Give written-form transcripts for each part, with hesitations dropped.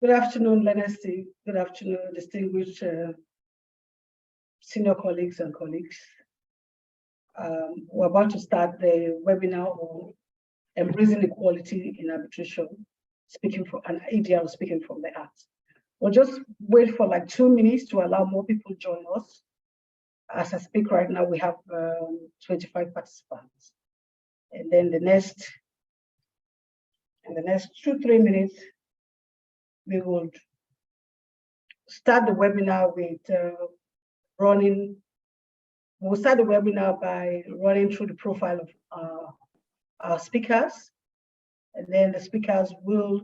Good afternoon, Lenesti. Good afternoon, distinguished senior colleagues and colleagues. We're about to start the webinar on embracing equality in arbitration, speaking from an ADR, speaking from the heart. We'll just wait for like 2 minutes to allow more people to join us. As I speak right now, we have 25 participants. And then in the next 2-3 minutes, we will start the webinar with we'll start the webinar by running through the profile of our speakers. And then the speakers will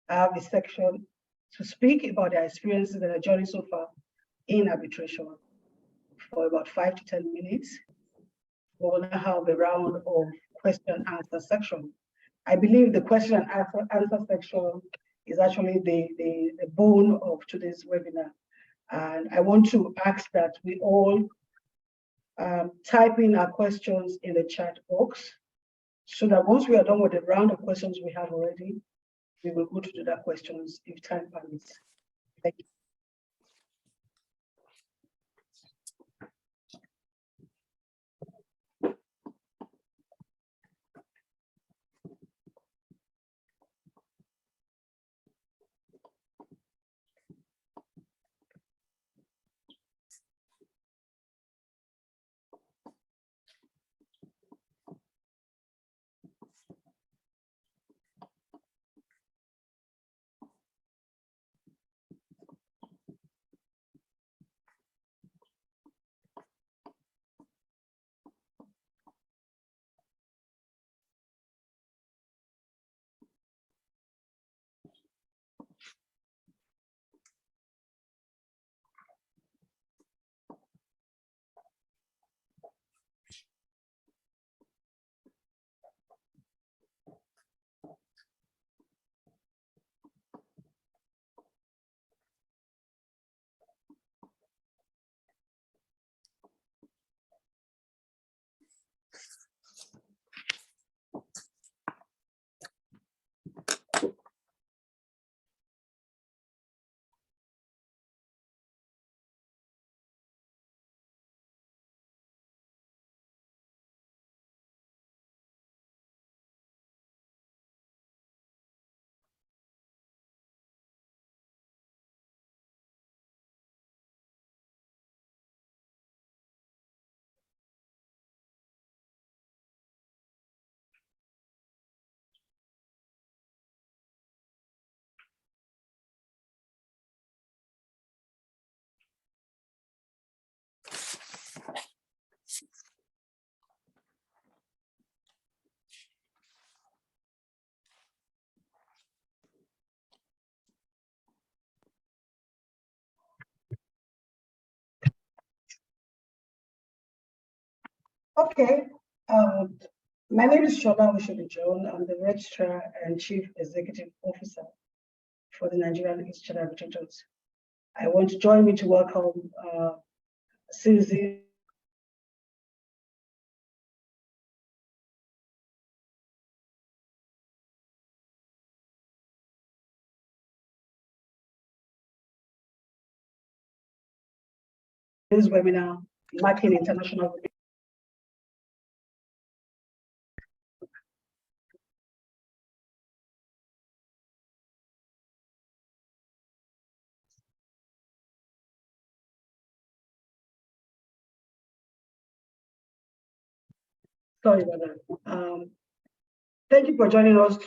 have a section to speak about their experiences and their journey so far in arbitration for about 5 to 10 minutes. We will now have a round of question and answer section. I believe the question and answer section is actually the bone of today's webinar. And I want to ask that we all type in our questions in the chat box so that once we are done with the round of questions we have already, we will go to the other questions if time permits. Thank you. Okay, my name is Shola Oshodi-John. I'm the Registrar and Chief Executive Officer for the Nigerian Institute of Arbitrators. I want to join me to welcome Susie. This webinar marking International Sorry about that. Thank you for joining us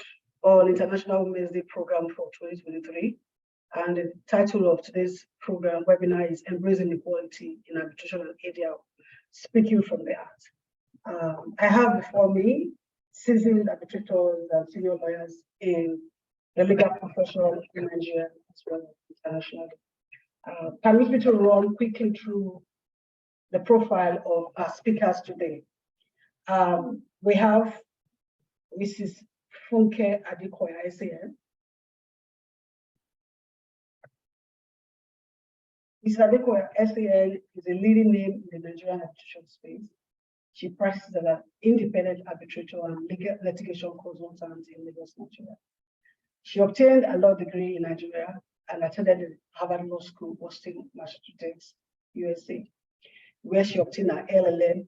on International Women's Day program for 2023. And the title of today's program webinar is Embracing Equality in Arbitration and ADR, Speaking from the Heart. I have before me seasoned arbitrators and senior lawyers in the legal profession in Nigeria as well as internationally. Permit me to run quickly through the profile of our speakers today. We have Mrs Funke Adekoya SAN. Mrs Adekoya SAN is a leading name in the Nigerian arbitration space. She practices as an independent arbitrator and litigation consultant in Lagos, Nigeria. She obtained a law degree in Nigeria and attended the Harvard Law School, Boston, Massachusetts, USA, where she obtained her LLM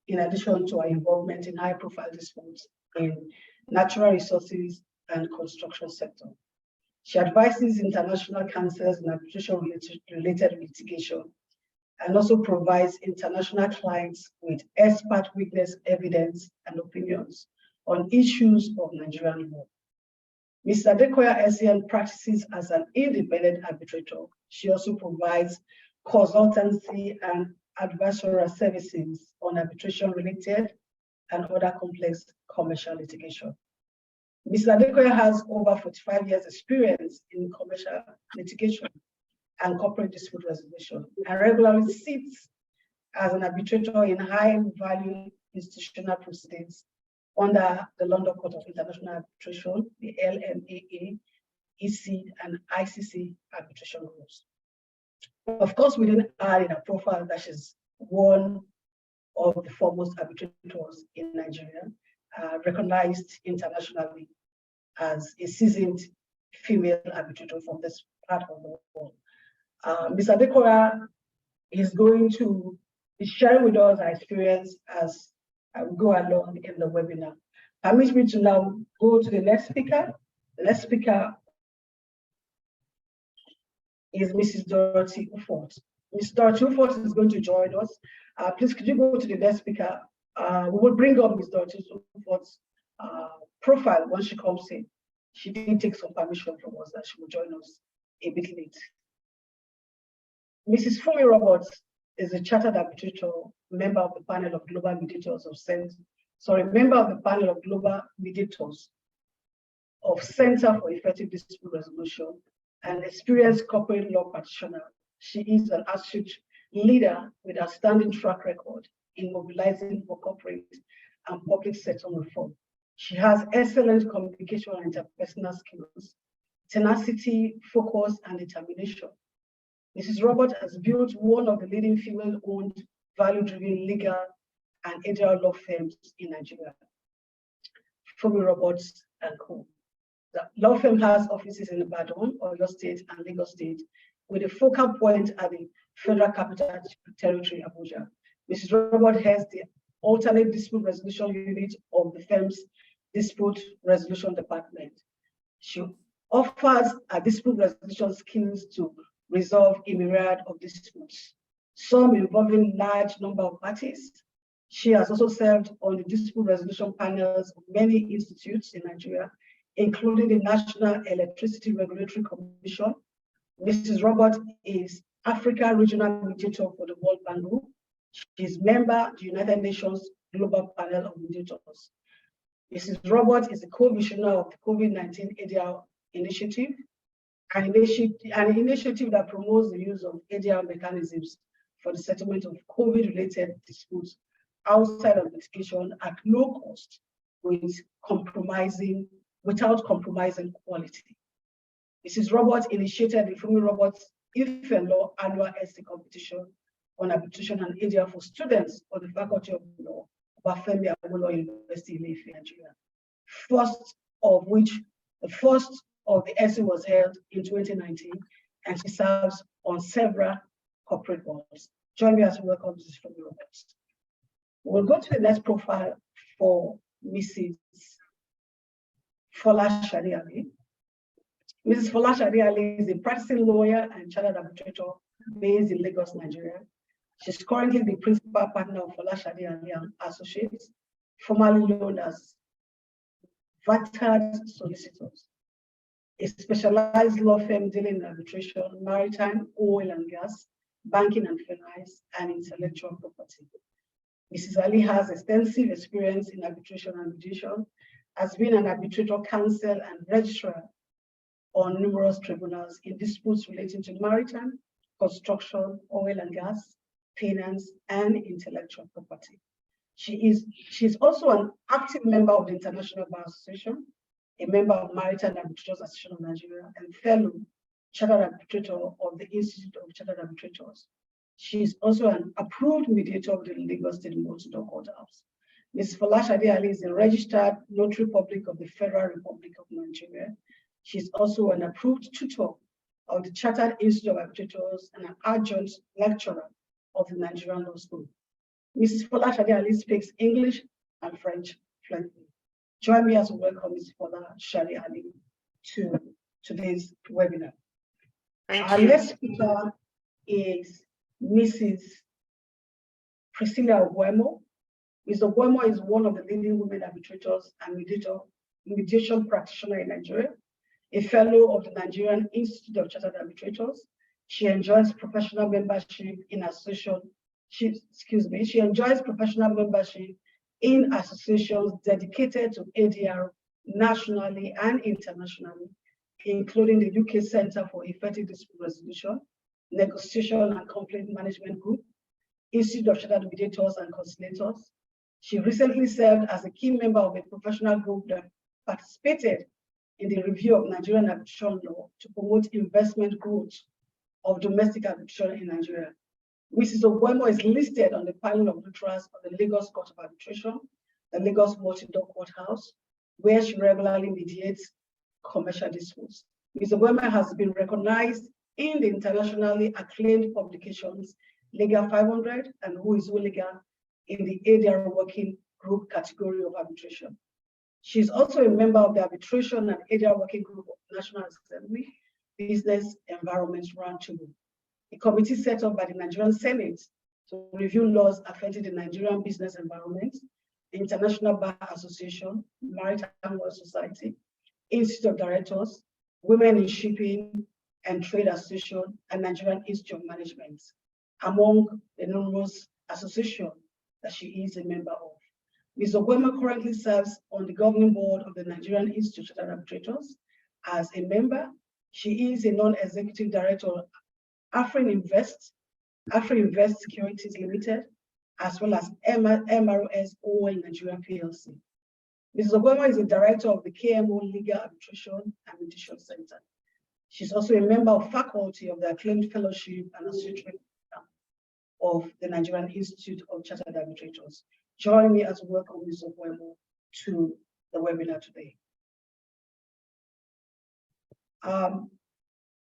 in addition to her involvement in high-profile disputes in natural resources and construction sector. She advises international councils in arbitration-related litigation and also provides international clients with expert witness evidence and opinions on issues of Nigerian law. Mrs. Adekoya SAN practices as an independent arbitrator. She also provides consultancy and advisory services on arbitration-related and other complex commercial litigation. Mrs. Adekoya has over 45 years experience in commercial litigation and corporate dispute resolution, and regularly sits as an arbitrator in high-value institutional proceedings under the London Court of International Arbitration, the LMAA, EC, and ICC arbitration rules. Of course, we didn't add in a profile that she's one of the foremost arbitrators in Nigeria, recognized internationally as a seasoned female arbitrator from this part of the world. Ms. Adekoya is going to be sharing with us her experience as we go along in the webinar. Permit me to now go to the next speaker. The next speaker is Mrs. Dorothy Ufot. Ms. Dorothy Ufot is going to join us. Please, could you go to the next speaker? We will bring up Ms. Dorothy Ufot's profile once she comes in. She did take some permission from us that she will join us a bit late. Mrs. Funmi Robers is a chartered arbitrator, member of the panel of global mediators of member of the panel of global mediators of Center for Effective Dispute Resolution, and experienced corporate law practitioner. She is an astute leader with a standing track record in mobilizing for corporate and public sector reform. She has excellent communication and interpersonal skills, tenacity, focus, and determination. Mrs. Robert has built one of the leading female-owned, value-driven legal and ADR law firms in Nigeria, Funmi Robers and Co. The law firm has offices in Ibadan, Oyo State, and Lagos State, with a focal point at the Federal Capital Territory, Abuja. Mrs. Robert heads the alternate dispute resolution unit of the firm's dispute resolution department. She offers a dispute resolution skills to resolve a myriad of disputes, some involving large number of parties. She has also served on the dispute resolution panels of many institutes in Nigeria, including the National Electricity Regulatory Commission. Mrs. Robert is Africa Regional Mediator for the World Bank Group. She is member of the United Nations Global Panel of Mediators. Mrs. Robert is the co-visionary of the COVID-19 ADR initiative, an initiative that promotes the use of ADR mechanisms for the settlement of COVID-related disputes outside of litigation at low cost without compromising quality. Mrs. Roberts initiated the Funmi Robers Law annual essay competition on arbitration and ADR for students of the Faculty of Law of Funmi Robers University in Nigeria. The first of the essay was held in 2019, and she serves on several corporate boards. Join me as we welcome Mrs. Funmi Robers. We'll go to the next profile for Mrs. Folashade Alli. Mrs. Folashade Alli is a practicing lawyer and chartered arbitrator based in Lagos, Nigeria. She's currently the principal partner of Folashade Alli and Associates, formerly known as Vatard Solicitors, a specialized law firm dealing in arbitration, maritime, oil and gas, banking and finance, and intellectual property. Mrs. Alli has extensive experience in arbitration and mediation, has been an arbitrator, counsel, and registrar on numerous tribunals in disputes relating to maritime, construction, oil and gas, finance, and intellectual property. She's also an active member of the International Bar Association, a member of Maritime Arbitrators Association of Nigeria, and fellow chartered arbitrator of the Institute of Chartered Arbitrators. She is also an approved mediator of the Lagos State Multi-Law Courthouse. Ms. Folashade Alli is a registered notary public of the Federal Republic of Nigeria. She's also an approved tutor of the Chartered Institute of Arbitrators and an adjunct lecturer of the Nigerian Law School. Mrs. Folashade Alli speaks English and French fluently. Join me as we welcome Mrs. Folashade Alli to today's webinar. Our next speaker is Mrs. Priscilla Ogwemoh. Ms. Ogwemoh is one of the leading women arbitrators and mediation practitioners in Nigeria, a fellow of the Nigerian Institute of Chartered Arbitrators. She enjoys professional membership in She enjoys professional membership in associations dedicated to ADR nationally and internationally, including the UK Centre for Effective Dispute Resolution, Negotiation and Conflict Management Group, Institute of Chartered Mediators and Conciliators. She recently served as a key member of a professional group that participated in the review of Nigerian arbitration law to promote investment growth of domestic arbitration in Nigeria. Mrs. Ogwemoh is listed on the panel of registrars of the Lagos Court of Arbitration, the Lagos Multi-Door Courthouse, where she regularly mediates commercial disputes. Ms. Ogwemoh has been recognized in the internationally acclaimed publications Legal 500 and Who is Who Legal in the ADR Working Group category of arbitration. She is also a member of the Arbitration and ADR Working Group of National Assembly Business Environment Roundtable, a committee set up by the Nigerian Senate to review laws affecting the Nigerian business environment, the International Bar Association, Maritime Law Society, Institute of Directors, Women in Shipping and Trade Association, and Nigerian Institute of Management, among the numerous associations that she is a member of. Ms. Ogwemoh currently serves on the governing board of the Nigerian Institute of Arbitrators. As a member, she is a non-executive director of AfriInvest Securities Limited, as well as MROS Oil Nigeria PLC. Mrs. Ogwemoh is a director of the KMO Legal Arbitration and Mediation Center. She's also a member of faculty of the acclaimed fellowship and associate of the Nigerian Institute of Chartered Arbitrators. Join me as we welcome Ms. Ogwemoh to the webinar today.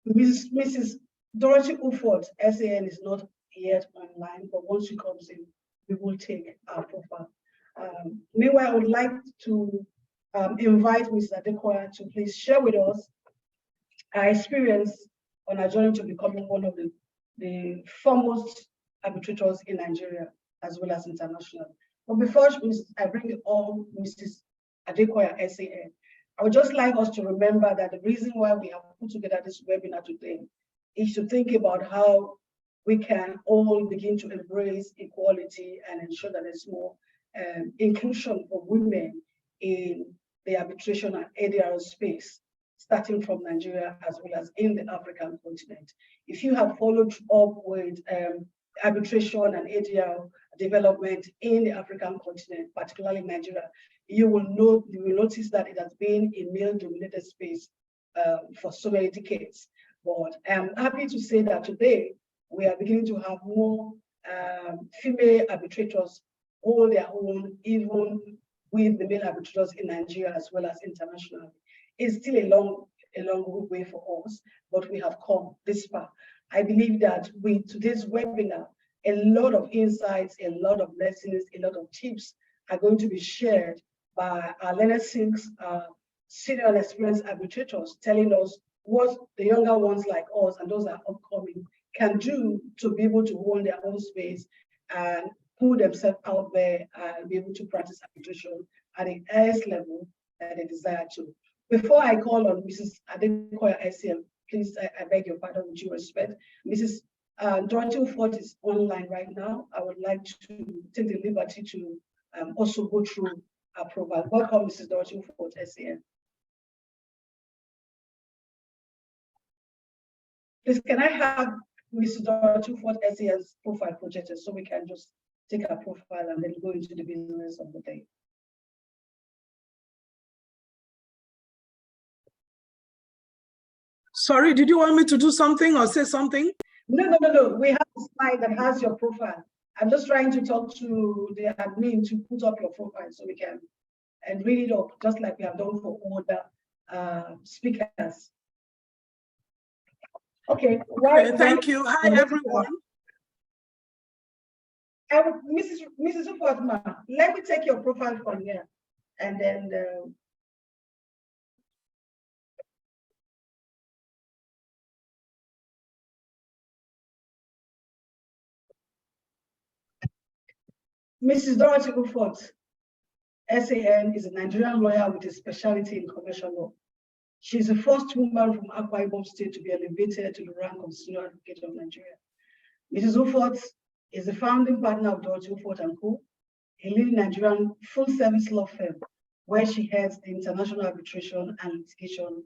Mrs. Dorothy Ufot SAN is not yet online, but once she comes in, we will take our profile. Meanwhile, I would like to invite Mrs. Adekoya to please share with us our experience on our journey to becoming one of the foremost arbitrators in Nigeria, as well as international. But before I bring on Mrs. Adekoya SAN, I would just like us to remember that the reason why we have put together this webinar today is to think about how we can all begin to embrace equality and ensure that there's more inclusion for women in the arbitration and ADR space, starting from Nigeria as well as in the African continent. If you have followed up with arbitration and ADR development in the African continent, particularly Nigeria, you will notice that it has been a male-dominated space for so many decades. But I'm happy to say that today we are beginning to have more female arbitrators hold their own, even with the male arbitrators in Nigeria as well as internationally. It's still a long way for us, but we have come this far. I believe that with today's webinar, a lot of insights, a lot of lessons, a lot of tips are going to be shared by our learned six senior and experienced arbitrators, telling us what the younger ones like us and those that are upcoming can do to be able to own their own space and put themselves out there and be able to practice arbitration at the highest level that they desire to. Before I call on Mrs. Adekoya SAN, please, I beg your pardon, with due respect. Mrs. Dorothy Ufot is online right now. I would like to take the liberty to also go through our profile. Welcome, Mrs. Dorothy Ufot SAN. Please, can I have Mrs. Dorothy Ufot SAN's profile projected so we can just take our profile and then go into the business of the day? Sorry, did you want me to do something or say something? No. We have a slide that has your profile. I'm just trying to talk to the admin to put up your profile so we can and read it up, just like we have done for all the speakers. Okay. Thank you. Hi, everyone. Mrs. Ufot, let me take your profile from here, and then Mrs. Dorothy Ufot SAN is a Nigerian lawyer with a specialty in commercial law. She is the first woman from Akwa Ibom State to be elevated to the rank of Senior Advocate of Nigeria. Mrs. Ufot is the founding partner of Dorothy Ufot & Co., a leading Nigerian full-service law firm, where she heads the international arbitration and litigation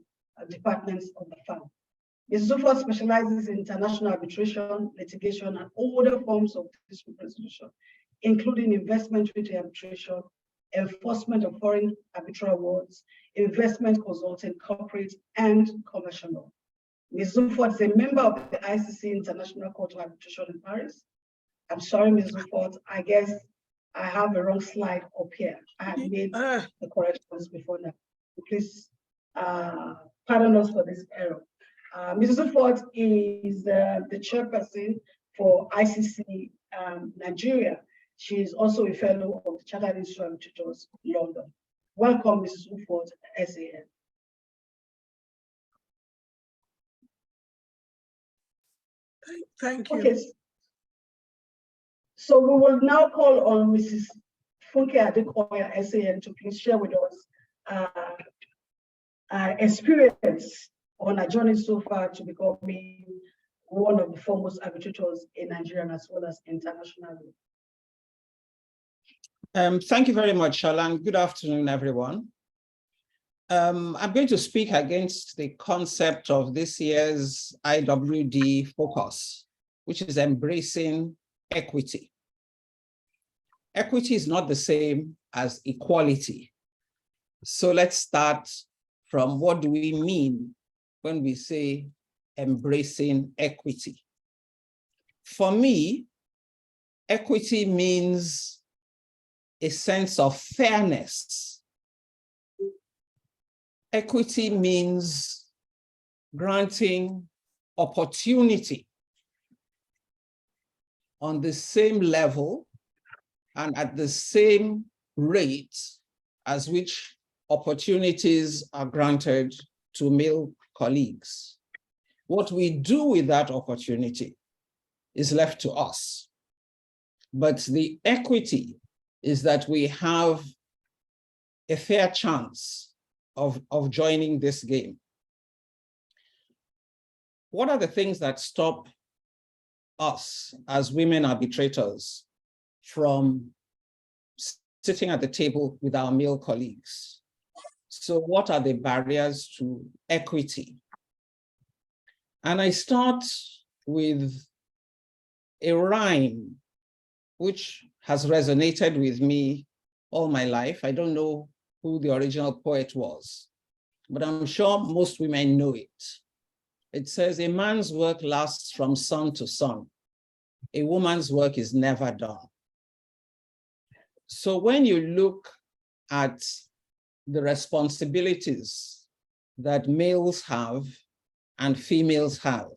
departments of the firm. Mrs. Ufot specializes in international arbitration, litigation, and other forms of dispute resolution, including investment treaty arbitration, enforcement of foreign arbitral awards, investment consulting, corporate, and commercial law. Ms. Ufot is a member of the ICC International Court of Arbitration in Paris. I'm sorry, Ms. Ufot, I guess I have a wrong slide up here. I have made the corrections before now. Please pardon us for this error. Mrs. Ufot is the chairperson for ICC Nigeria. She is also a fellow of the Chartered Institute of Arbitrators, London. Welcome, Mrs. Ufot SAN. Thank you. Okay. So we will now call on Mrs. Funke Adekoya SAN to please share with us experience on a journey so far to becoming one of the foremost arbitrators in Nigeria as well as internationally. Thank you very much, Shola, and good afternoon, everyone. I'm going to speak against the concept of this year's IWD focus, which is embracing equity. Equity is not the same as equality. So let's start from what do we mean when we say embracing equity. For me, equity means a sense of fairness. Equity means granting opportunity on the same level and at the same rate as which opportunities are granted to male colleagues. What we do with that opportunity is left to us. But the equity is that we have a fair chance of joining this game. What are the things that stop us as women arbitrators from sitting at the table with our male colleagues? So what are the barriers to equity? And I start with a rhyme which has resonated with me all my life. I don't know who the original poet was, but I'm sure most women know it. It says, a man's work lasts from sun to sun. A woman's work is never done. So when you look at the responsibilities that males have and females have,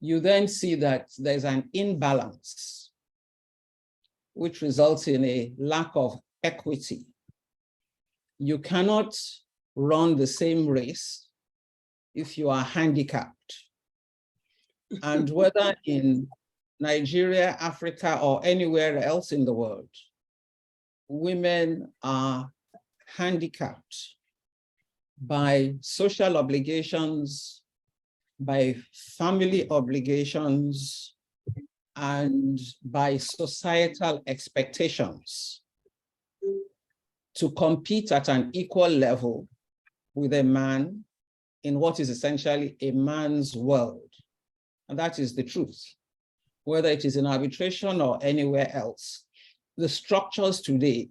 you then see that there's an imbalance, which results in a lack of equity. You cannot run the same race if you are handicapped. And whether in Nigeria, Africa, or anywhere else in the world, women are handicapped by social obligations, by family obligations, and by societal expectations to compete at an equal level with a man in what is essentially a man's world. And that is the truth. Whether it is in arbitration or anywhere else, the structures today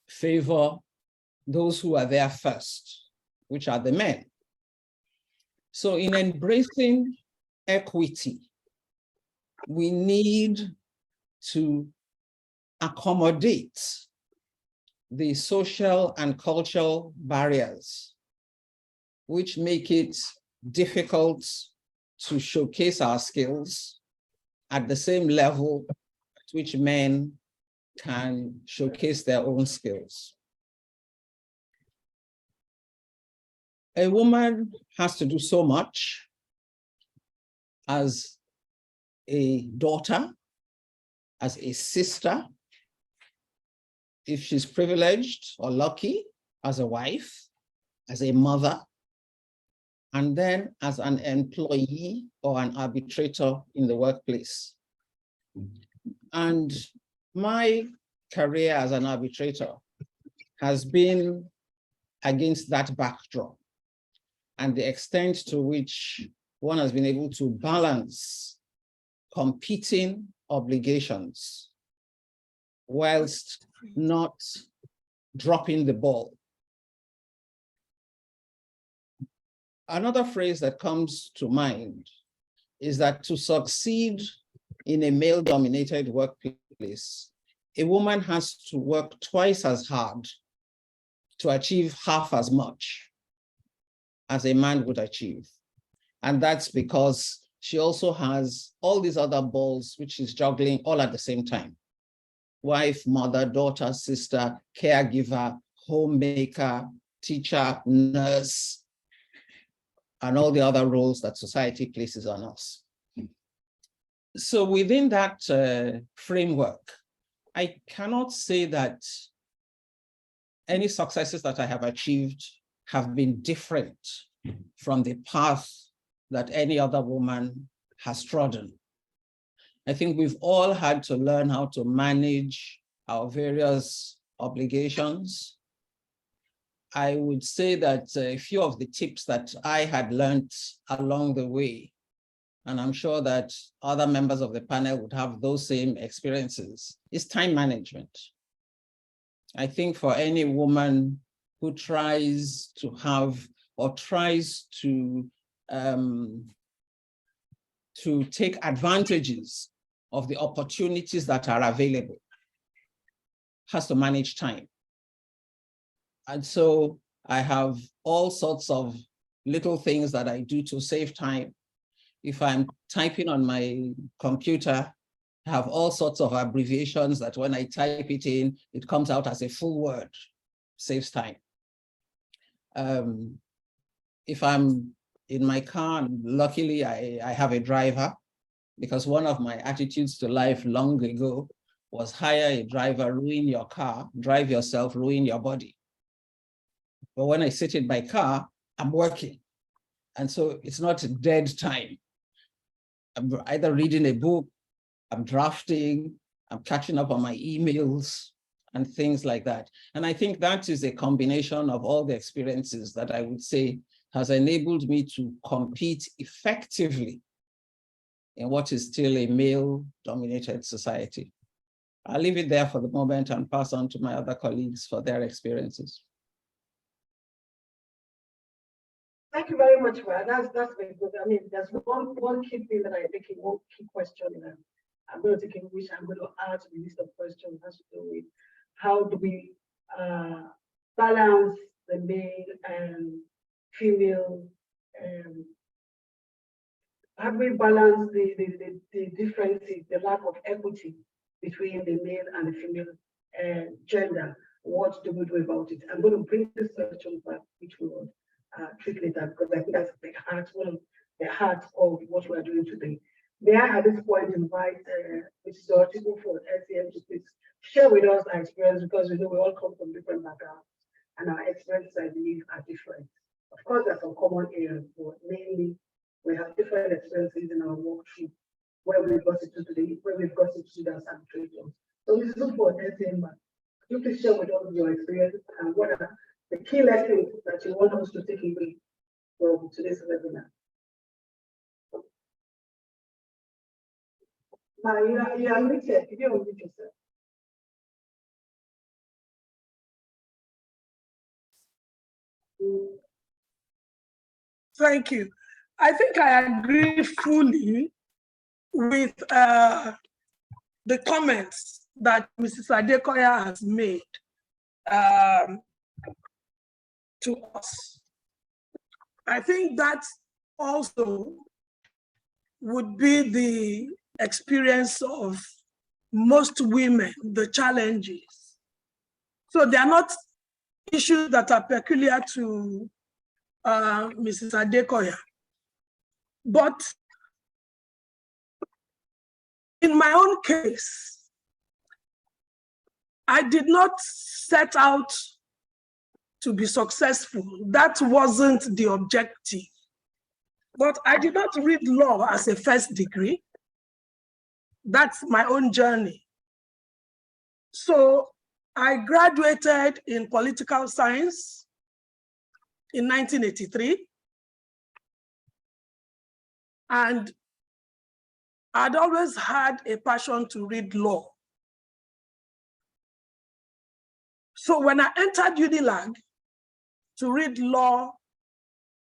favor those who are there first, which are the men. So in embracing equity, we need to accommodate the social and cultural barriers which make it difficult to showcase our skills at the same level at which men can showcase their own skills. A woman has to do so much as a daughter, as a sister, if she's privileged or lucky, as a wife, as a mother, and then as an employee or an arbitrator in the workplace. And my career as an arbitrator has been against that backdrop, and the extent to which one has been able to balance competing obligations whilst not dropping the ball. Another phrase that comes to mind is that to succeed in a male-dominated workplace, a woman has to work twice as hard to achieve half as much as a man would achieve. And that's because she also has all these other balls which she's juggling all at the same time. Wife, mother, daughter, sister, caregiver, homemaker, teacher, nurse, and all the other roles that society places on us. So within that framework, I cannot say that any successes that I have achieved have been different from the path that any other woman has trodden. I think we've all had to learn how to manage our various obligations. I would say that a few of the tips that I had learned along the way, and I'm sure that other members of the panel would have those same experiences, is time management. I think for any woman who tries to have or tries to take advantages of the opportunities that are available has to manage time. And so I have all sorts of little things that I do to save time. If I'm typing on my computer, I have all sorts of abbreviations that when I type it in, it comes out as a full word, saves time. If I'm in my car, luckily I have a driver, because one of my attitudes to life long ago was hire a driver, ruin your car, drive yourself, ruin your body. But when I sit in my car, I'm working. And so it's not dead time. I'm either reading a book, I'm drafting, I'm catching up on my emails and things like that. And I think that is a combination of all the experiences that I would say has enabled me to compete effectively in what is still a male-dominated society. I'll leave it there for the moment and pass on to my other colleagues for their experiences. Thank you very much, Brad. That's very good. I mean, there's one key thing that I think is one key question that I'm going to take in, which I'm going to add to the list of questions, has to do with how do we balance the male and female, how do we balance the differences, the lack of equity between the male and the female gender? What do we do about it? I'm going to bring this question back, which we will treat later, because I think that's the heart, one of the heart of what we are doing today. May I at this point invite Mrs. Dorothy Ufot SAN to please share with us our experience, because we know we all come from different backgrounds and our experiences, I believe, are different. Of course, there's some common areas, but mainly we have different experiences in our walkthrough where we've got to today, where we've got to students and traders. So Mrs. Ufot SAN, could you please share with us your experience and what are the key lessons that you want us to take away from today's webinar? You are muted. If you unmute yourself. Thank you. I think I agree fully with the comments that Mrs. Adekoya has made to us. I think that also would be the experience of most women, the challenges. So they are not issues that are peculiar to Mrs. Adekoya. But in my own case, I did not set out to be successful. That wasn't the objective. But I did not read law as a first degree. That's my own journey. So I graduated in political science in 1983. And I'd always had a passion to read law. So when I entered UNILAG to read law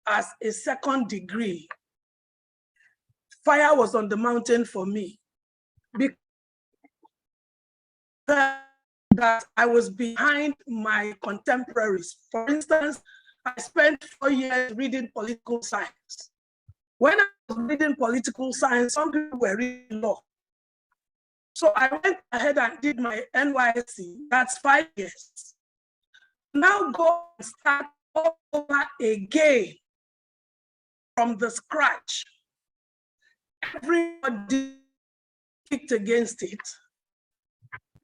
as a second degree, fire was on the mountain for me, because that I was behind my contemporaries. For instance, I spent 4 years reading political science. When I was reading political science, some people were reading law. So I went ahead and did my NYSC, that's 5 years. Now go and start all over again from the scratch. Everybody kicked against it.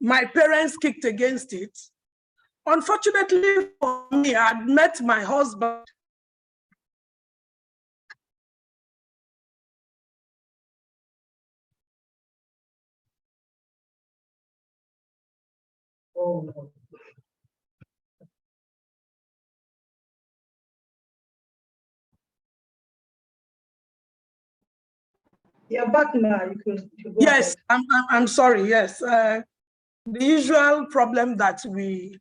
My parents kicked against it. Unfortunately for me, I had met my husband. Oh, no. You're back now. You could go Yes, ahead. I'm sorry. Yes, the usual problem that we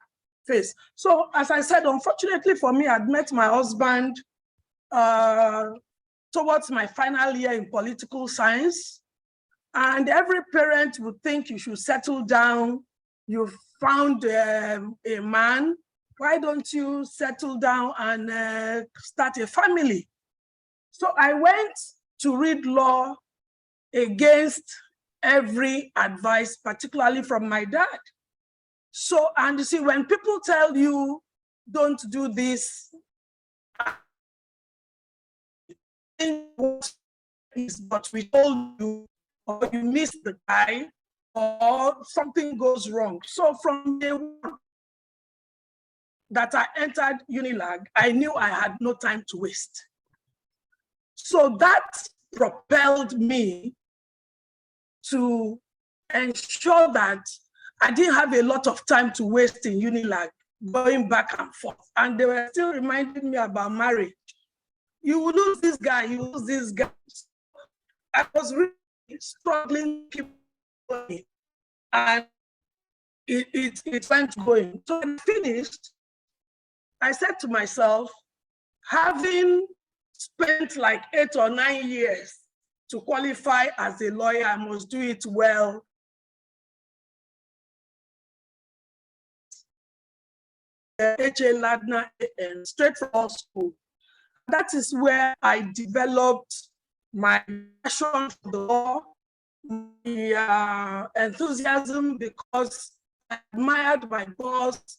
face. So as I said, unfortunately for me, I'd met my husband towards my final year in political science. And every parent would think you should settle down. You've found a man. Why don't you settle down and start a family? So I went to read law against every advice, particularly from my dad. So, and you see, when people tell you, don't do this, is what we told you, or you missed the guy, or something goes wrong. So from day one that I entered UNILAG, I knew I had no time to waste. So that propelled me to ensure that I didn't have a lot of time to waste in UNILAG, going back and forth. And they were still reminding me about marriage. You will lose this guy, you lose this guy. I was really struggling, and it went going. So when I finished, I said to myself, having spent like 8 or 9 years to qualify as a lawyer, I must do it well. HA Ladner and straight from law school. That is where I developed my passion for the law, my enthusiasm, because I admired my boss.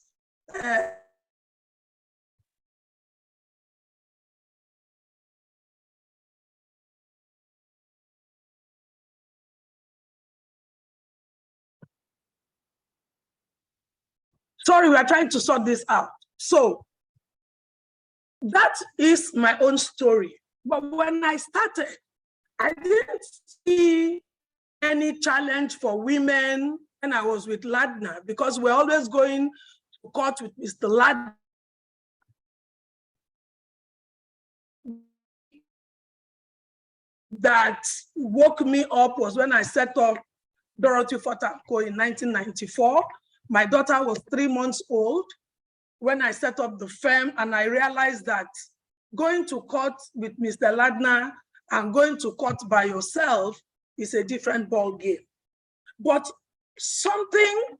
Sorry, we are trying to sort this out. So that is my own story. But when I started, I didn't see any challenge for women when I was with Ladner, because we're always going to court with Mr. Ladner. That woke me up was when I set up Dorothy Ufot SAN in 1994. My daughter was 3 months old when I set up the firm, and I realized that going to court with Mr. Ladner and going to court by yourself is a different ball game. But something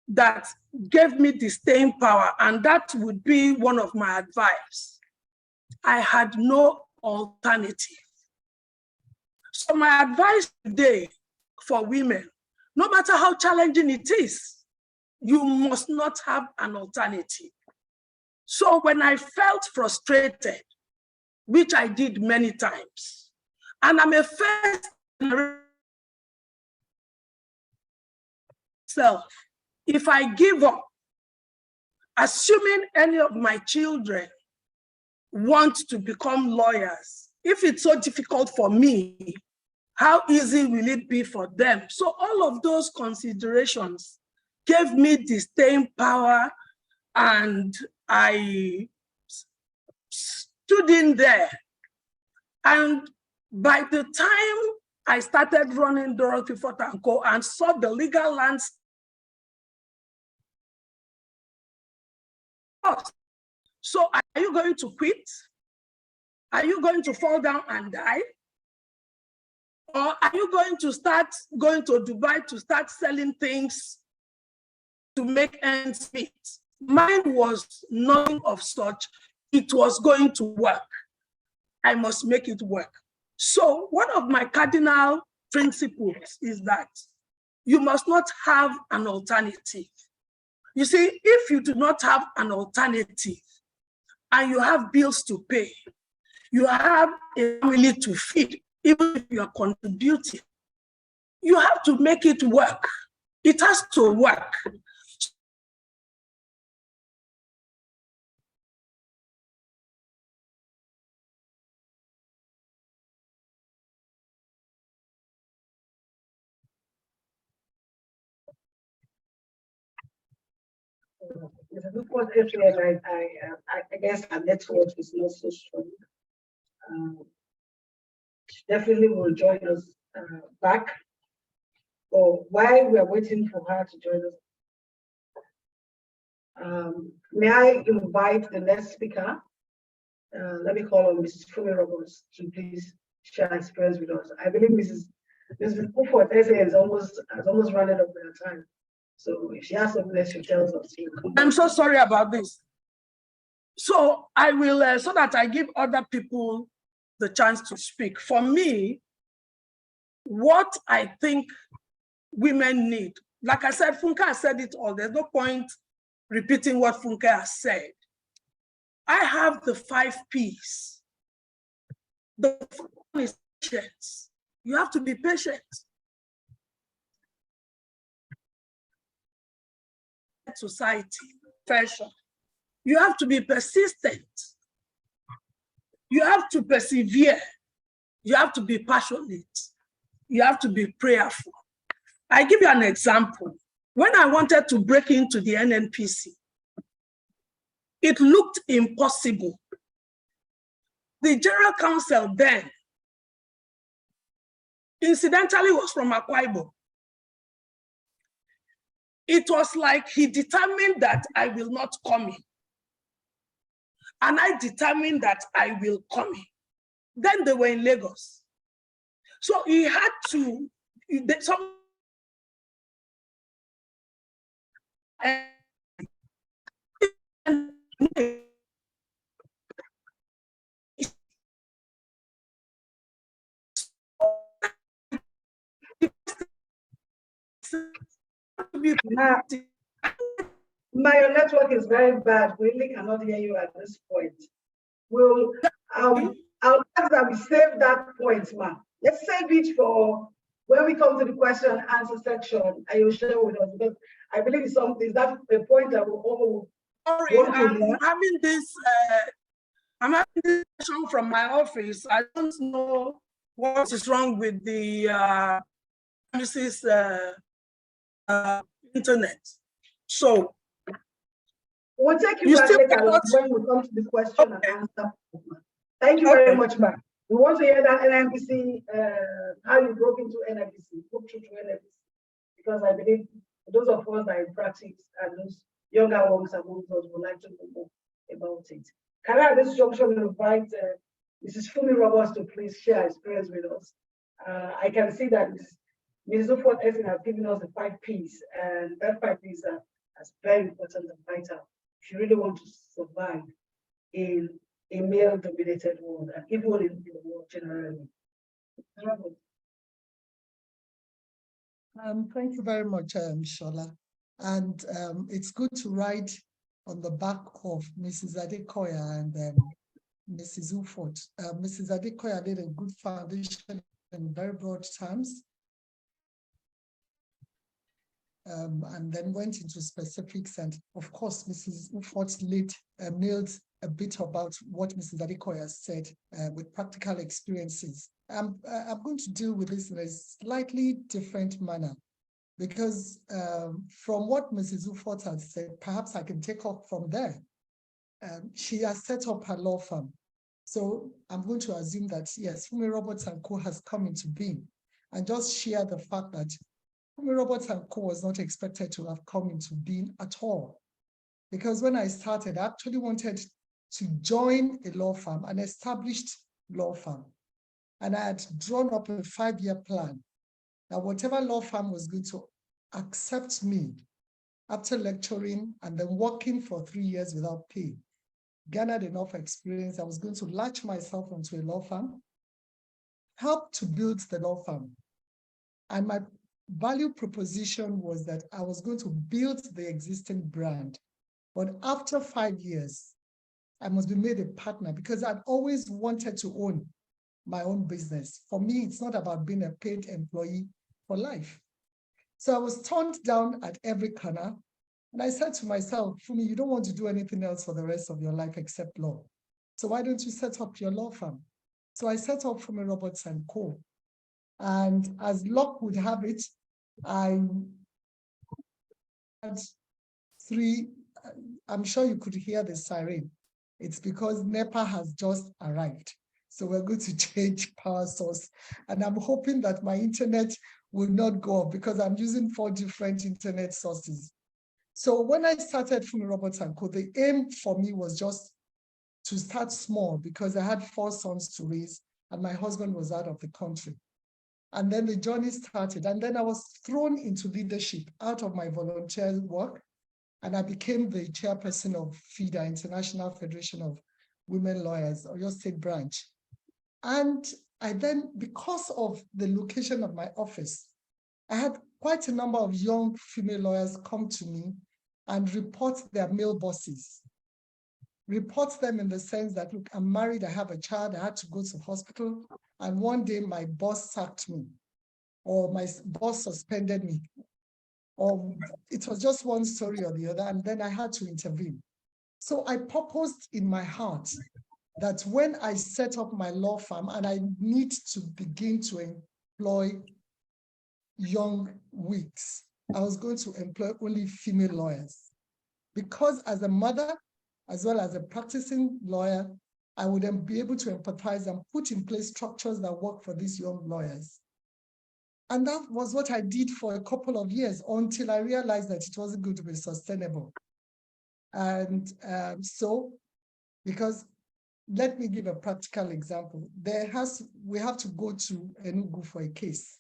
that gave me the staying power, and that would be one of my advice. I had no alternative. So my advice today for women, no matter how challenging it is, you must not have an alternative. So when I felt frustrated, which I did many times, and I'm a first generation self, if I give up, assuming any of my children want to become lawyers, if it's so difficult for me, how easy will it be for them? So all of those considerations gave me the staying power, and I stood in there. And by the time I started running Dorothy Ufot & Co. and saw the legal landscape, so are you going to quit? Are you going to fall down and die? Or are you going to start going to Dubai to start selling things to make ends meet? Mine was nothing of such. It was going to work. I must make it work. So one of my cardinal principles is that you must not have an alternative. You see, if you do not have an alternative and you have bills to pay, you have a family to feed, even if you are contributing, you have to make it work. It has to work. I guess our network is not so strong. She definitely will join us back. Or while we are waiting for her to join us, may I invite the next speaker? Let me call on Mrs. Funmi Robers to please share her experience with us. I believe Mrs. Ufot SAN has almost run out of their time. So if she has something that she tells us, I'm so sorry about this. So I will, so that I give other people the chance to speak. For me, what I think women need, like I said, Funke has said it all. There's no point repeating what Funke has said. I have the 5 Ps. The first one is patience. You have to be patient. Society, fashion. You have to be persistent. You have to persevere. You have to be passionate. You have to be prayerful. I give you an example. When I wanted to break into the NNPC, it looked impossible. The general counsel then, incidentally, was from Akwa Ibom. It was like he determined that I will not come in. And I determined that I will come in. Then they were in Lagos. So he had to, my network is very bad. We really cannot hear you at this point. I'll ask that we save that point, ma'am. Let's save it for when we come to the question and answer section, and you'll share with us, because I believe it's something that the point that we all sorry, I'm having this question from my office. I don't know what is wrong with the premises internet. So we'll take you back later when we come to the question and answer. Thank you very much, ma'am. We want to hear that NNPC, how you broke into NNPC, broke through to NNPC, because I believe those of us that are in practice and those younger ones among us would like to know more about it. Can I at this junction invite Mrs. Funmi Robers to please share her experience with us? I can see that Mrs. Ufot SAN has given us the 5 Ps, and that 5 Ps are very important and vital if you really want to survive in a male-dominated world, and even in the world generally. Thank you very much, Shola. And it's good to ride on the back of Mrs. Adekoya and Mrs. Ufot. Mrs. Adekoya did a good foundation in very broad terms, and then went into specifics. And of course, Mrs. Ufot nailed a bit about what Mrs. Adekoya said with practical experiences. I'm going to deal with this in a slightly different manner, because from what Mrs. Ufot has said, perhaps I can take off from there. She has set up her law firm. So I'm going to assume that, yes, Funmi Robers & Co. has come into being, and just share the fact that Funmi Robers & Co. was not expected to have come into being at all. Because when I started, I actually wanted to join a law firm, an established law firm. And I had drawn up a 5-year plan that whatever law firm was going to accept me after lecturing and then working for 3 years without pay, garnered enough experience, I was going to latch myself onto a law firm, help to build the law firm. And my value proposition was that I was going to build the existing brand. But after 5 years, I must be made a partner, because I'd always wanted to own my own business. For me, it's not about being a paid employee for life. So I was turned down at every corner. And I said to myself, Funmi, you don't want to do anything else for the rest of your life except law. So why don't you set up your law firm? So I set up Funmi Robers & Co. And as luck would have it, I had 3, I'm sure you could hear the siren. It's because NEPA has just arrived. So we're going to change power source. And I'm hoping that my internet will not go off, because I'm using 4 different internet sources. So when I started Funmi Robers & Co., the aim for me was just to start small, because I had 4 sons to raise and my husband was out of the country. And then the journey started. And then I was thrown into leadership out of my volunteer work. And I became the chairperson of FIDA, International Federation of Women Lawyers, or your state branch. And I then, because of the location of my office, I had quite a number of young female lawyers come to me and report their male bosses. Report them in the sense that, look, I'm married, I have a child, I had to go to hospital, and one day my boss sacked me, or my boss suspended me, or it was just one story or the other, and then I had to intervene. So I purposed in my heart that when I set up my law firm and I need to begin to employ young wigs, I was going to employ only female lawyers. Because as a mother, as well as a practicing lawyer, I would then be able to empathize and put in place structures that work for these young lawyers. And that was what I did for a couple of years, until I realized that it wasn't going to be sustainable. And because let me give a practical example. We have to go to Enugu for a case.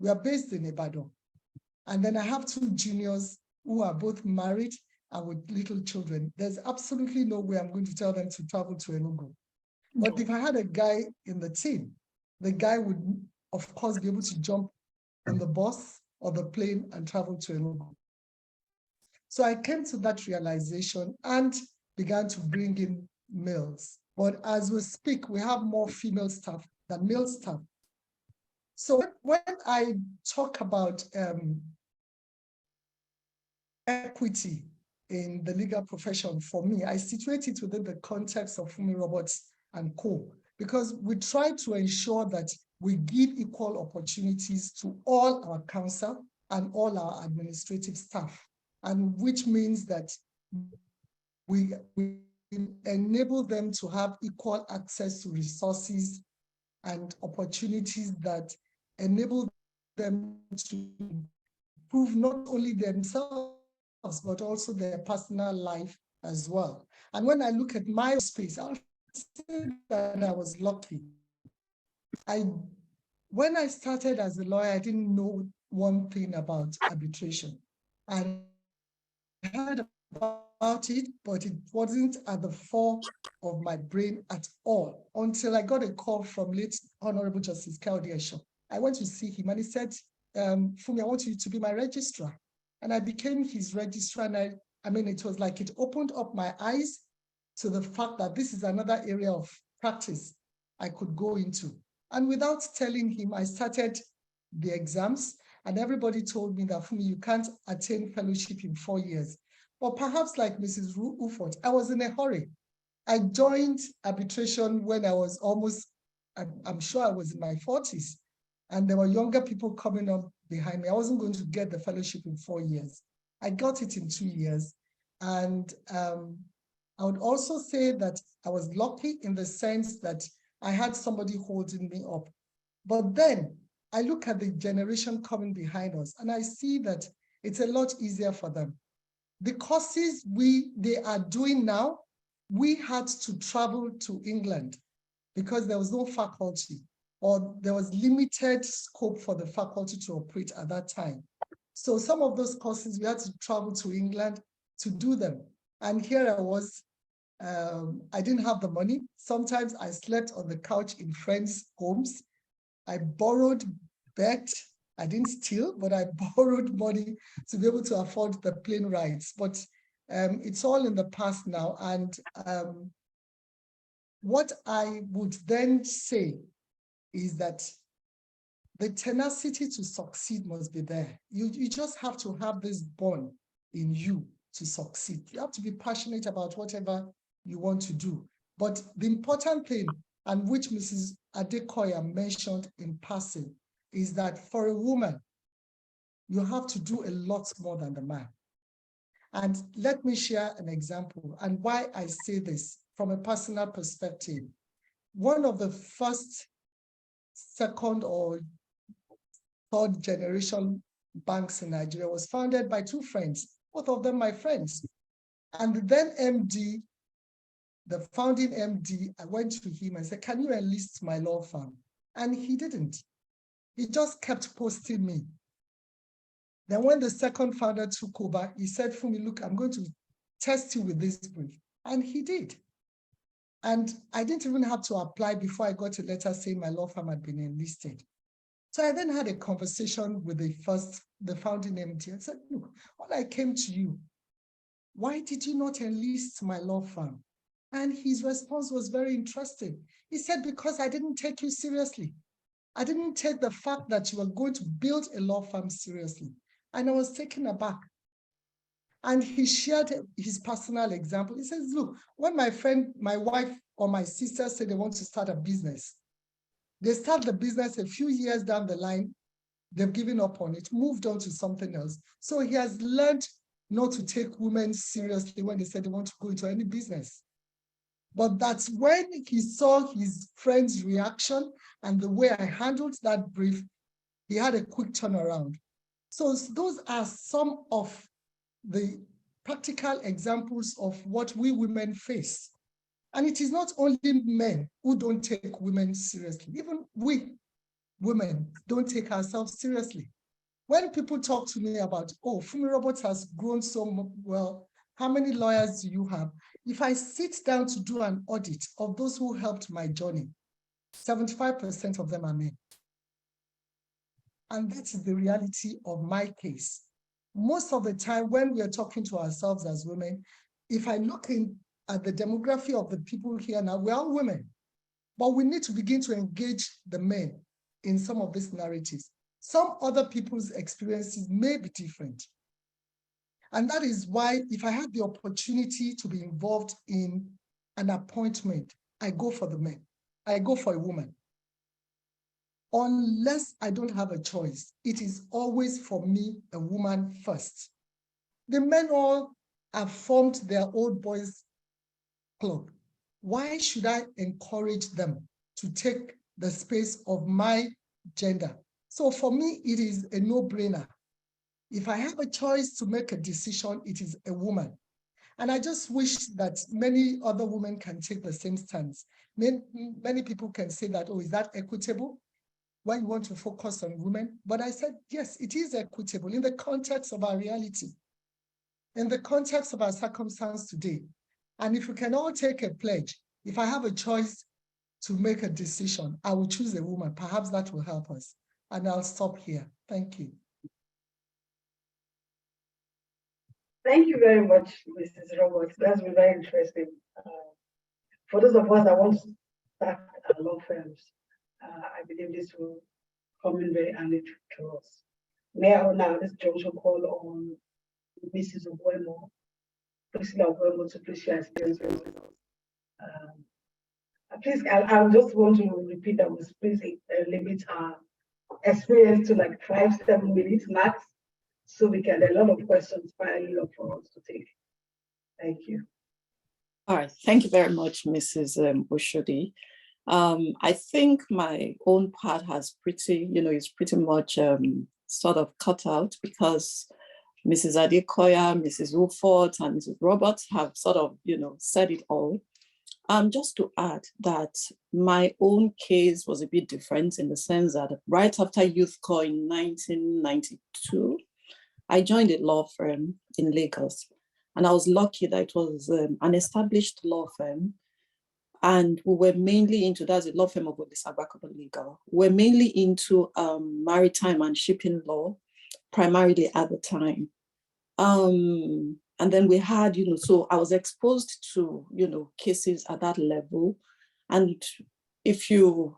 We are based in Ibadan. And then I have 2 juniors who are both married and with little children. There's absolutely no way I'm going to tell them to travel to Enugu. But if I had a guy in the team, the guy would, of course, be able to jump on the bus or the plane and travel to Enugu. So I came to that realization and began to bring in males. But as we speak, we have more female staff than male staff. So when I talk about equity in the legal profession, for me, I situate it within the context of Funmi Robers & Co. Because we try to ensure that we give equal opportunities to all our counsel and all our administrative staff, and which means that we enable them to have equal access to resources and opportunities that enable them to improve not only themselves, but also their personal life as well. And when I look at my space, I'll say that I was lucky. When I started as a lawyer, I didn't know one thing about arbitration. I heard about it, but it wasn't at the fore of my brain at all until I got a call from late Honorable Justice Kayode Esho. I went to see him and he said, Funmi, I want you to be my registrar. And I became his registrar. And I mean, it was like it opened up my eyes to the fact that this is another area of practice I could go into. And without telling him, I started the exams, and everybody told me that, Funmi, you can't attain fellowship in 4 years. But perhaps like Mrs. Ufot, I was in a hurry. I joined arbitration when I was almost, I'm sure I was in my 40s, and there were younger people coming up behind me. I wasn't going to get the fellowship in 4 years. I got it in 2 years. And I would also say that I was lucky in the sense that I had somebody holding me up. But then I look at the generation coming behind us and I see that it's a lot easier for them. The courses they are doing now, we had to travel to England because there was no faculty, or there was limited scope for the faculty to operate at that time. So some of those courses, we had to travel to England to do them. And here I was, I didn't have the money. Sometimes I slept on the couch in friends' homes. I borrowed, begged. I didn't steal, but I borrowed money to be able to afford the plane rides. But it's all in the past now. And what I would then say is that the tenacity to succeed must be there. You just have to have this bond in you to succeed. You have to be passionate about whatever you want to do. But the important thing, and which Mrs. Adekoya mentioned in passing, is that for a woman, you have to do a lot more than the man. And let me share an example and why I say this from a personal perspective. One of the first, second, or third generation banks in Nigeria was founded by two friends, both of them my friends. And the then MD, the founding MD, I went to him and said, can you enlist my law firm? And he didn't. He just kept posting me. Then when the second founder took over, he said, Funmi, look, I'm going to test you with this brief. And he did. And I didn't even have to apply before I got a letter saying my law firm had been enlisted. So I then had a conversation with the founding MD. I said, look, when I came to you, why did you not enlist my law firm? And his response was very interesting. He said, because I didn't take you seriously. I didn't take the fact that you were going to build a law firm seriously. And I was taken aback. And he shared his personal example. He says, look, when my friend, my wife, or my sister say they want to start a business, they start the business a few years down the line, they've given up on it, moved on to something else. So he has learned not to take women seriously when they said they want to go into any business. But that's when he saw his friend's reaction and the way I handled that brief, he had a quick turnaround. So those are some of the practical examples of what we women face. And it is not only men who don't take women seriously. Even we women don't take ourselves seriously. When people talk to me about, oh, Funmi Robers has grown so well, how many lawyers do you have? If I sit down to do an audit of those who helped my journey, 75% of them are men. And that is the reality of my case. Most of the time when we are talking to ourselves as women, if I look at the demography of the people here now, we are all women. But we need to begin to engage the men in some of these narratives. Some other people's experiences may be different. And that is why if I have the opportunity to be involved in an appointment, I go for the men. I go for a woman. Unless I don't have a choice, it is always for me, a woman first. The men all have formed their old boys club. Why should I encourage them to take the space of my gender? So for me, it is a no-brainer. If I have a choice to make a decision, it is a woman. And I just wish that many other women can take the same stance. Many people can say that, oh, is that equitable? Why you want to focus on women? But I said, yes, it is equitable in the context of our reality. in the context of our circumstance today, and if we can all take a pledge, if I have a choice to make a decision, I will choose a woman. Perhaps that will help us. And I'll stop here. Thank you. Thank you very much, Mrs. Roberts. That's been very interesting. For those of us that want to start law firms, I believe this will come in very handy to us. May I now this junction call on Mrs. Ogwemoh, Priscilla Ogwemoh, to please share experience with us. Please, I just want to repeat that, please limit our experience to like 5-7 minutes max, so we can a lot of questions finally for us to take. Thank you. All right, thank you very much, Mrs. Oshodi. I think my own part has is pretty much sort of cut out, because Mrs. Adekoya, Mrs. Ufot, and Mrs. Roberts have sort of, said it all. Just to add that my own case was a bit different, in the sense that right after Youth Corps in 1992, I joined a law firm in Lagos. And I was lucky that it was an established law firm. And we were mainly into, that's a law firm of legal. We're mainly into maritime and shipping law, primarily at the time. And then we had, so I was exposed to, cases at that level. And if you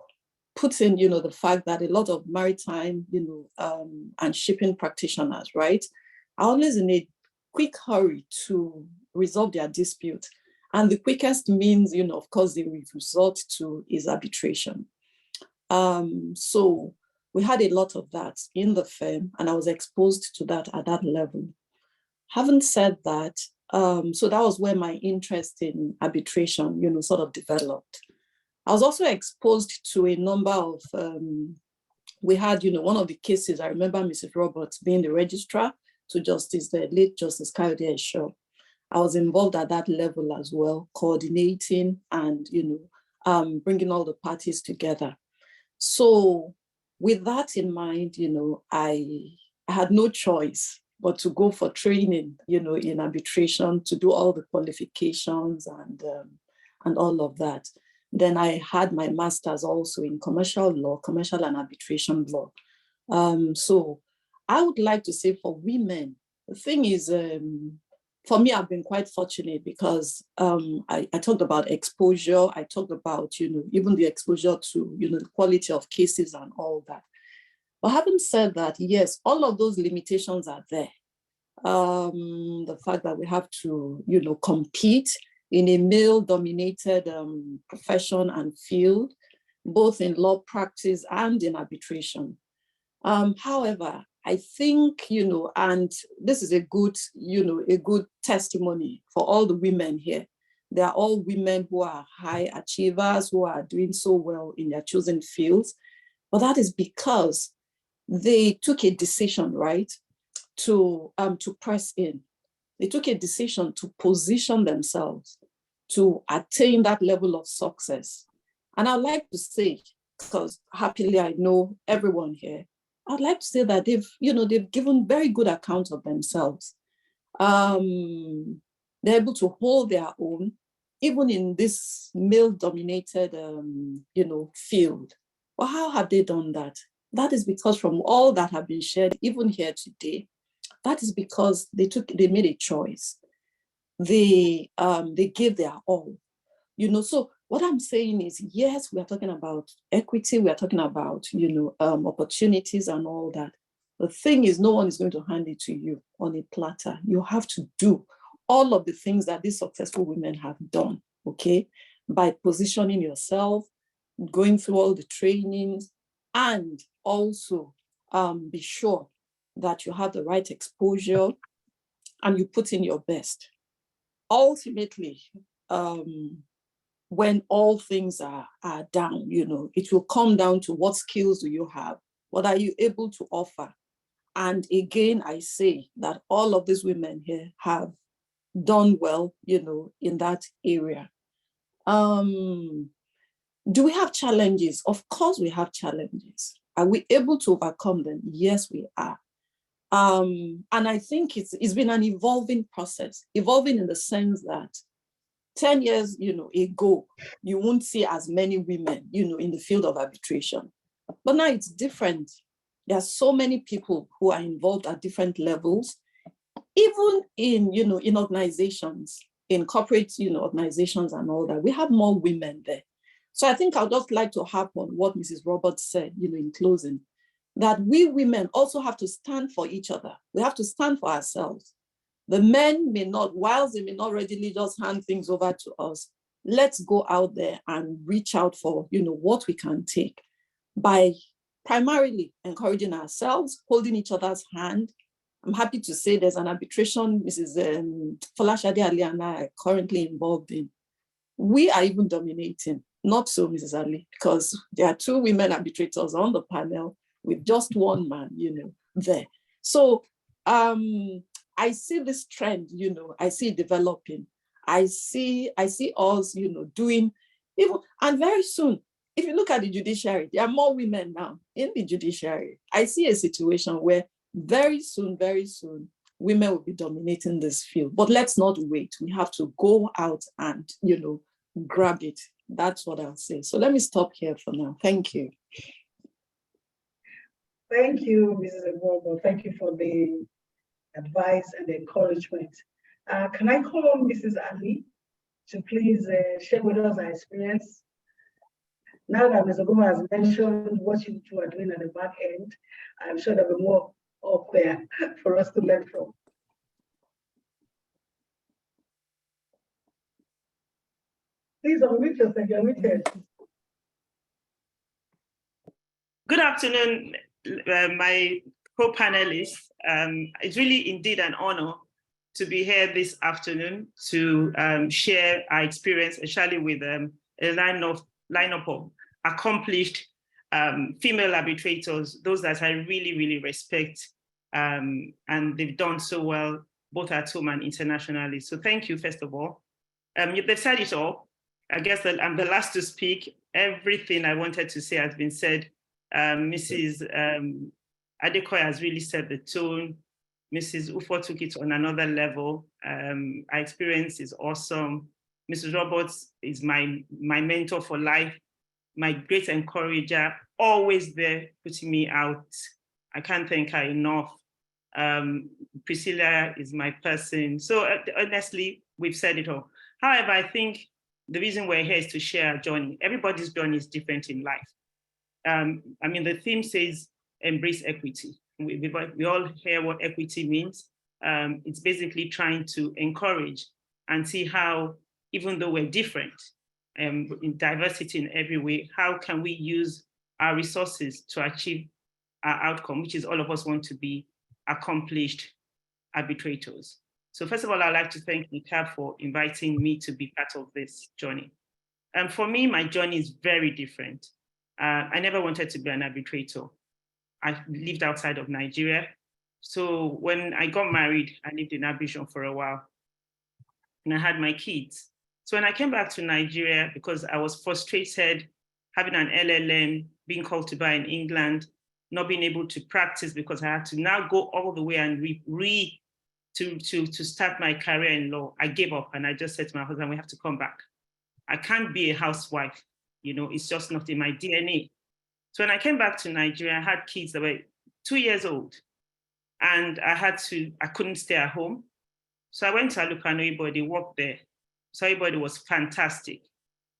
put in, the fact that a lot of maritime, and shipping practitioners, right, are always in a quick hurry to resolve their dispute. And the quickest means, of course, they will resort to is arbitration. So we had a lot of that in the firm, and I was exposed to that at that level. Having said that, so that was where my interest in arbitration, sort of developed. I was also exposed to a number of, we had, one of the cases, I remember Mrs. Roberts being the registrar to the late Justice Kayode Esho. I was involved at that level as well, coordinating and, bringing all the parties together. So with that in mind, I had no choice but to go for training, in arbitration, to do all the qualifications and all of that. Then I had my master's also in commercial law, commercial and arbitration law. So I would like to say for women, the thing is, for me, I've been quite fortunate, because I talked about exposure. I talked about, even the exposure to, the quality of cases and all that. But having said that, yes, all of those limitations are there. The fact that we have to, compete in a male-dominated profession and field, both in law practice and in arbitration. However, I think, and this is a good testimony for all the women here. They are all women who are high achievers, who are doing so well in their chosen fields. But that is because they took a decision, right, to press in. They took a decision to position themselves to attain that level of success. And I'd like to say, because happily I know everyone here, I'd like to say that they've given very good account of themselves. They're able to hold their own, even in this male-dominated, field. Well, how have they done that? That is because from all that have been shared, even here today, that is because they made a choice. They gave their all. So what I'm saying is, yes, we are talking about equity, we are talking about, opportunities and all that. The thing is, no one is going to hand it to you on a platter. You have to do all of the things that these successful women have done, okay? By positioning yourself, going through all the trainings, and also be sure that you have the right exposure and you put in your best. Ultimately, when all things are down, it will come down to what skills do you have? What are you able to offer? And again, I say that all of these women here have done well, in that area. Do we have challenges? Of course we have challenges. Are we able to overcome them? Yes, we are. And I think it's been an evolving process, evolving in the sense that 10 years, ago, you won't see as many women, in the field of arbitration. But now it's different. There are so many people who are involved at different levels, even in organizations, in corporate, organizations and all that. We have more women there. So I think I'd just like to harp on what Mrs. Roberts said, in closing, that we women also have to stand for each other. We have to stand for ourselves. The men may not, whilst they may not readily just hand things over to us, let's go out there and reach out for, what we can take by primarily encouraging ourselves, holding each other's hand. I'm happy to say there's an arbitration Mrs. Folashade, Alli and I are currently involved in. We are even dominating, not so Mrs. Alli, because there are 2 women arbitrators on the panel with just 1 man, there. So I see this trend, I see it developing. I see us, doing even, and very soon, if you look at the judiciary, there are more women now in the judiciary. I see a situation where very soon, women will be dominating this field. But let's not wait. We have to go out and, grab it. That's what I'll say. So let me stop here for now. Thank you. Thank you, Mrs. Ogwemoh. Thank you for the advice and the encouragement. Can I call on Mrs. Alli to please share with us her experience? Now that Mrs. Ogwemoh has mentioned what you two are doing at the back end, I'm sure there'll be more up there for us to learn from. Please unmute yourself, you're muted. Good afternoon, my co-panelists. It's really indeed an honor to be here this afternoon to share our experience, especially with a lineup of accomplished female arbitrators, those that I really, really respect, and they've done so well, both at home and internationally. So thank you, first of all. They've said it all. I guess that I'm the last to speak. Everything I wanted to say has been said. Mrs. Adekoya has really set the tone. Mrs. Ufot took it on another level. Our experience is awesome. Mrs. Roberts is my mentor for life, my great encourager, always there putting me out. I can't thank her enough. Priscilla is my person. So honestly, we've said it all. However, I think the reason we're here is to share our journey. Everybody's journey is different in life. I mean, the theme says embrace equity. We all hear what equity means. It's basically trying to encourage and see how, even though we're different, in diversity in every way, how can we use our resources to achieve our outcome, which is all of us want to be accomplished arbitrators. So first of all, I'd like to thank NICArb for inviting me to be part of this journey. And for me, my journey is very different. I never wanted to be an arbitrator. I lived outside of Nigeria. So when I got married, I lived in Abidjan for a while and I had my kids. So when I came back to Nigeria, because I was frustrated having an LLM, being called to bar in England, not being able to practice because I had to now go all the way and to start my career in law, I gave up and I just said to my husband, we have to come back. I can't be a housewife, it's just not in my DNA. So when I came back to Nigeria, I had kids that were 2 years old and I couldn't stay at home. So I went to Alukano Ibodi, worked there. So Ibodi was fantastic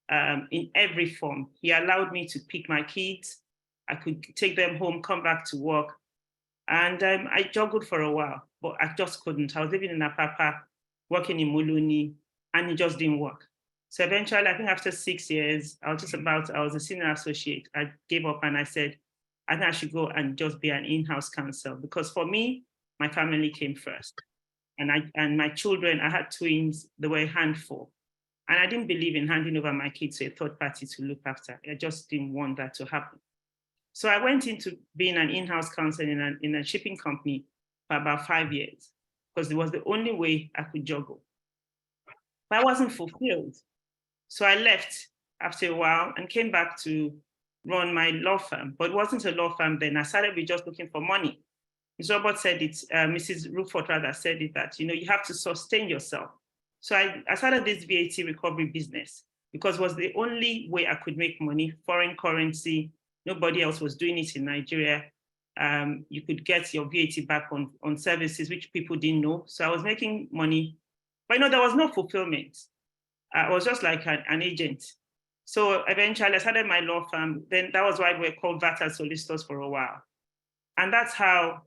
in every form. He allowed me to pick my kids. I could take them home, come back to work. And I juggled for a while, but I just couldn't. I was living in Apapa, working in Muluni, and it just didn't work. So eventually, I think after 6 years, I was a senior associate. I gave up and I said, I think I should go and just be an in-house counsel because for me, my family came first. And my children, I had twins, they were a handful. And I didn't believe in handing over my kids to a third party to look after. I just didn't want that to happen. So I went into being an in-house counsel in a shipping company for about 5 years because it was the only way I could juggle. But I wasn't fulfilled. So I left after a while and came back to run my law firm, but it wasn't a law firm then. I started with just looking for money. Ms. Roberts said it, Mrs. Ufot rather said it, that you have to sustain yourself. So I started this VAT recovery business because it was the only way I could make money, foreign currency. Nobody else was doing it in Nigeria. You could get your VAT back on services, which people didn't know. So I was making money, but there was no fulfillment. I was just like an agent. So eventually I started my law firm. Then that was why we were called VAT solicitors for a while. And that's how,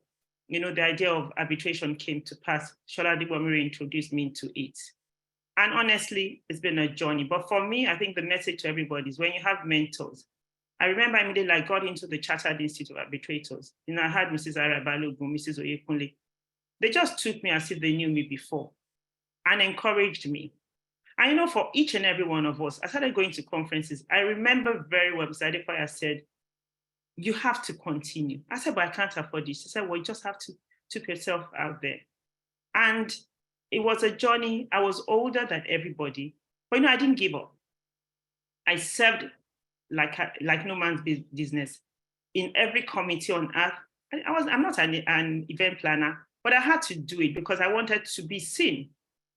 the idea of arbitration came to pass. Shola Oshodi-John introduced me into it. And honestly, it's been a journey. But for me, I think the message to everybody is when you have mentors. I remember immediately I got into the Chartered Institute of Arbitrators. I had Mrs. Arabalogun, Mrs. Oyekunle. They just took me as if they knew me before and encouraged me. And for each and every one of us, I started going to conferences. I remember very well, Mrs. Adekoya said, you have to continue. I said, but I can't afford this. She said, well, you just have to put yourself out there. And it was a journey. I was older than everybody, but I didn't give up. I served like no man's business in every committee on earth. I'm not an event planner, but I had to do it because I wanted to be seen.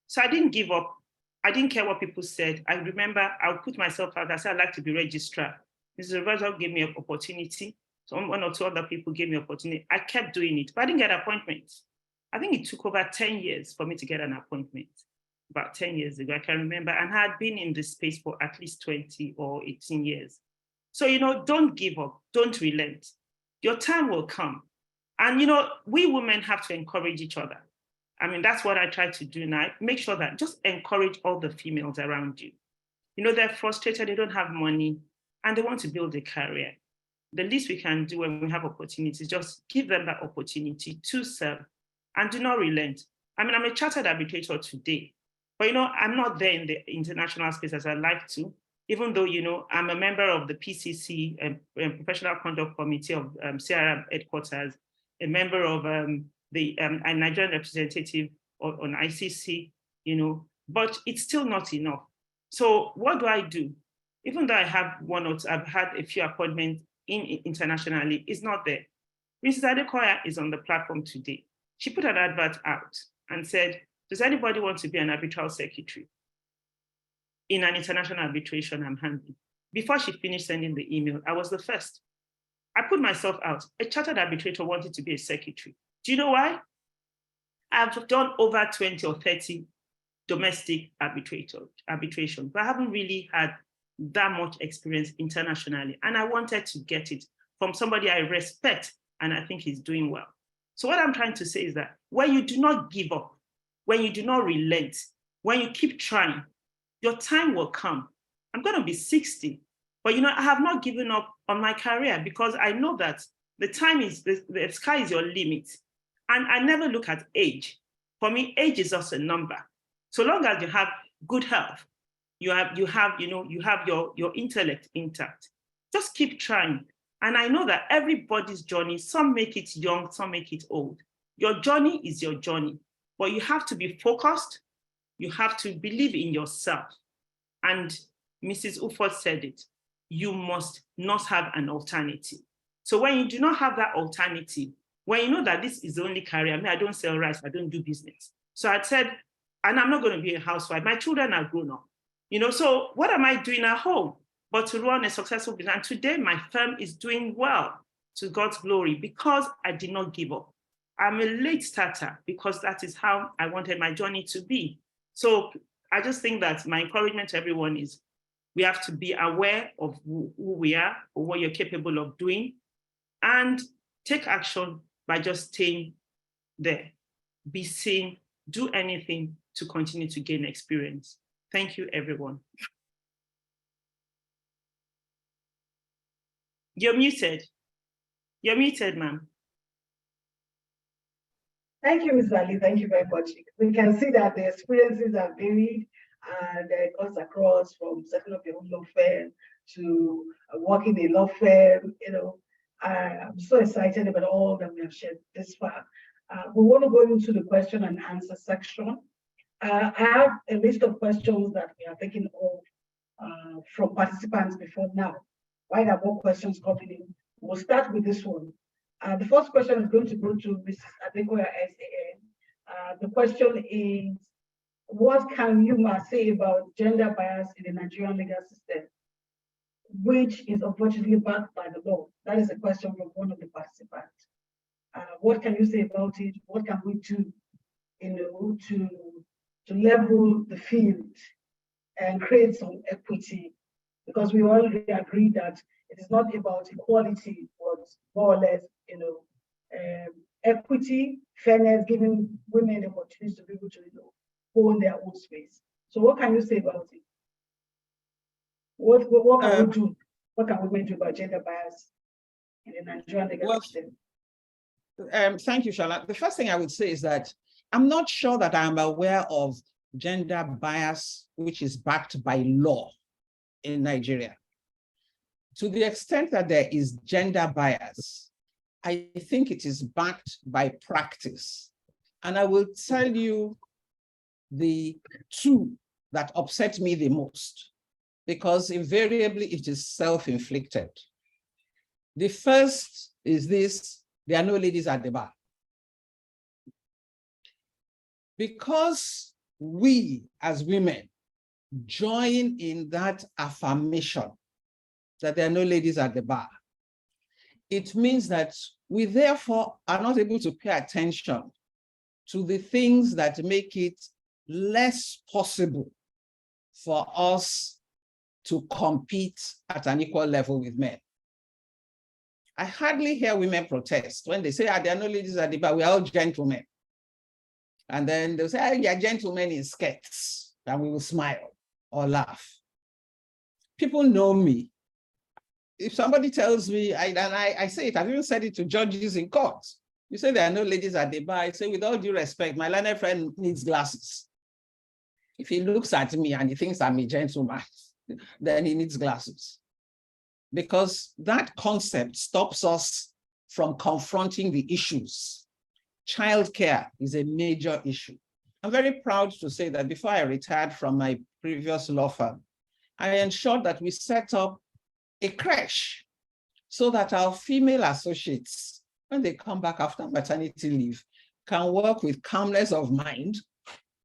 So I didn't give up. I didn't care what people said. I remember I would put myself out. I said, I'd like to be registrar. Mrs. Roberts gave me an opportunity. So one or two other people gave me an opportunity. I kept doing it, but I didn't get appointments. I think it took over 10 years for me to get an appointment. About 10 years ago, I can remember, and I had been in this space for at least 20 or 18 years. So, don't give up, don't relent. Your time will come. And, we women have to encourage each other. That's what I try to do now. Make sure that just encourage all the females around you. They're frustrated, they don't have money, and they want to build a career. The least we can do when we have opportunities, just give them that opportunity to serve and do not relent. I'm a chartered arbitrator today, but I'm not there in the international space as I'd like to, even though, I'm a member of the PCC, Professional Conduct Committee of CRM headquarters, a member of the Nigerian representative on ICC, but it's still not enough. So what do? Even though I have I've had a few appointments internationally, it's not there. Mrs. Adekoya is on the platform today. She put an advert out and said, does anybody want to be an arbitral secretary in an international arbitration I'm handling? Before she finished sending the email, I was the first. I put myself out. A chartered arbitrator wanted to be a secretary. Do you know why? I've done over 20 or 30 domestic arbitration, but I haven't really had that much experience internationally. And I wanted to get it from somebody I respect and I think he's doing well. So what I'm trying to say is that when you do not give up, when you do not relent, when you keep trying, your time will come. I'm going to be 60, but I have not given up on my career because I know that the sky is your limit. And I never look at age. For me, age is just a number. So long as you have good health, you have your intellect intact. Just keep trying. And I know that everybody's journey, some make it young, some make it old. Your journey is your journey, but you have to be focused. You have to believe in yourself. And Mrs. Ufot said it, you must not have an alternative. So when you do not have that alternative, when you know that this is the only career, I don't sell rice, I don't do business. So I said, and I'm not going to be a housewife. My children are grown up. So what am I doing at home but to run a successful business? And today my firm is doing well, to God's glory, because I did not give up. I'm a late starter because that is how I wanted my journey to be. So I just think that my encouragement to everyone is we have to be aware of who we are or what you're capable of doing and take action by just staying there. Be seen, do anything to continue to gain experience. Thank you, everyone. You're muted. You're muted, ma'am. Thank you, Ms. Alli. Thank you very much. We can see that the experiences are varied and it goes across from setting up your own law firm to working in a law firm. I'm so excited about all that we have shared this far. We want to go into the question and answer section. I have a list of questions that we are taking off from participants before now. Why there are more questions coming in? We'll start with this one. The first question is going to go to Mrs. Adekoya SAN. The question is, what can you say about gender bias in the Nigerian legal system, which is unfortunately backed by the law? That is a question from one of the participants. What can you say about it? What can we do, to level the field and create some equity? Because we already agree that it is not about equality, but more or less, equity, fairness, giving women the opportunity to be able to, own their own space. So what can you say about it? What can we do? What can women do about gender bias in the Nigerian legal system? Thank you, Shola. The first thing I would say is that I'm not sure that I'm aware of gender bias, which is backed by law in Nigeria. To the extent that there is gender bias, I think it is backed by practice. And I will tell you the two that upset me the most, because invariably it is self-inflicted. The first is this: there are no ladies at the bar. Because we as women join in that affirmation that there are no ladies at the bar, it means that we therefore are not able to pay attention to the things that make it less possible for us to compete at an equal level with men. I hardly hear women protest when they say, there are no ladies at the bar, we are all gentlemen. And then they'll say, you are gentlemen in skirts, and we will smile or laugh. People know me. If somebody tells me, I say it, I've even said it to judges in court. You say there are no ladies at the bar, I say, with all due respect, my learned friend needs glasses. If he looks at me and he thinks I'm a gentleman, then he needs glasses. Because that concept stops us from confronting the issues. Childcare is a major issue. I'm very proud to say that before I retired from my previous law firm, I ensured that we set up a creche so that our female associates, when they come back after maternity leave, can work with calmness of mind,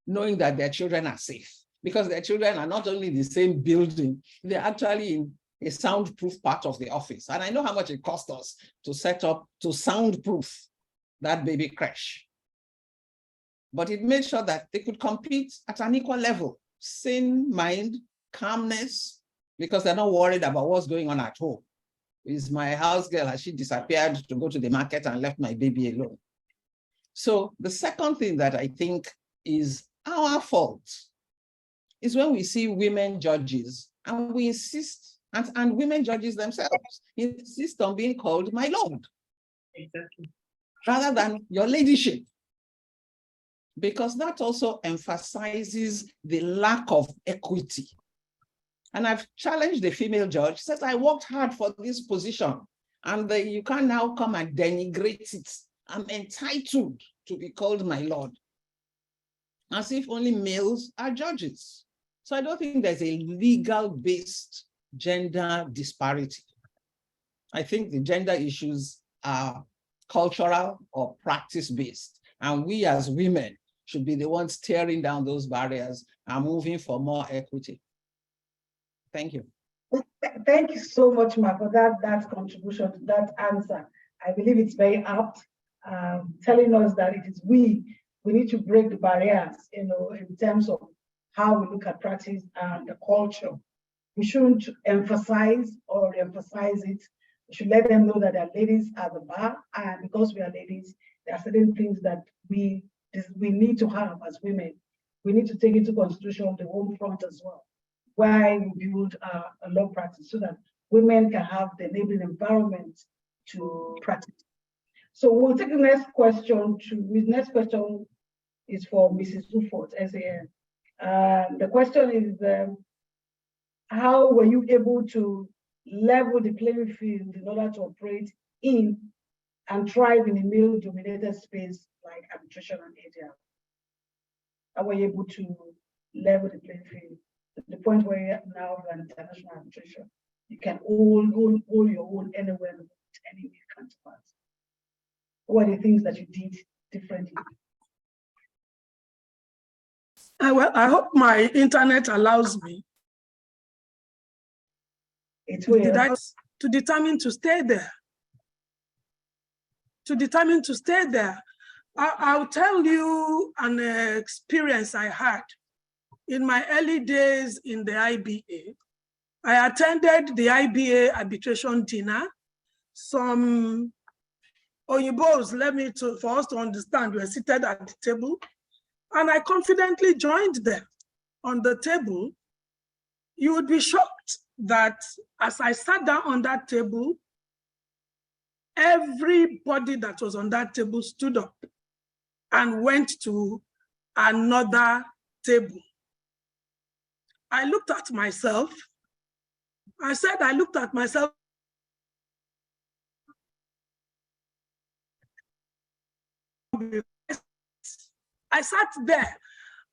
knowing that their children are safe. Because their children are not only in the same building, they're actually in a soundproof part of the office. And I know how much it cost us to set up, to soundproof that baby creche. But it made sure that they could compete at an equal level, sane mind, calmness, because they're not worried about what's going on at home. Is my house girl, has she disappeared to go to the market and left my baby alone? So the second thing that I think is our fault is when we see women judges and we insist, and women judges themselves insist on being called my lord. Exactly. Rather than your ladyship. Because that also emphasizes the lack of equity. And I've challenged the female judge, says, I worked hard for this position, and you can't now come and denigrate it. I'm entitled to be called my lord. As if only males are judges. So I don't think there's a legal-based gender disparity. I think the gender issues are cultural or practice-based. And we as women should be the ones tearing down those barriers and moving for more equity. Thank you. Thank you so much, Ma, for that contribution to that answer. I believe it's very apt, telling us that it is we need to break the barriers, in terms of how we look at practice and the culture. We shouldn't emphasize or emphasize it. We should let them know that there are ladies at the bar, and because we are ladies, there are certain things that we need to have as women. We need to take into consideration the home front as well, why we build a law practice so that women can have the enabling environment to practice. So we'll take the next question. The next question is for Mrs. Ufot SAN. The question is, how were you able to level the playing field in order to operate in and thrive in a male-dominated space like arbitration and ADR? How were you able to level the playing field to the point where you now have an international arbitration? You can hold your own anywhere with any counterparts. What are the things that you did differently? Well, I hope my internet allows me It will. to determine to stay there. To determine to stay there. I'll tell you an experience I had in my early days in the IBA. I attended the IBA arbitration dinner. Some Oyibos for us to understand, were seated at the table, and I confidently joined them on the table. You would be shocked that as I sat down on that table, everybody that was on that table stood up and went to another table. I looked at myself. I said, I looked at myself. I sat there.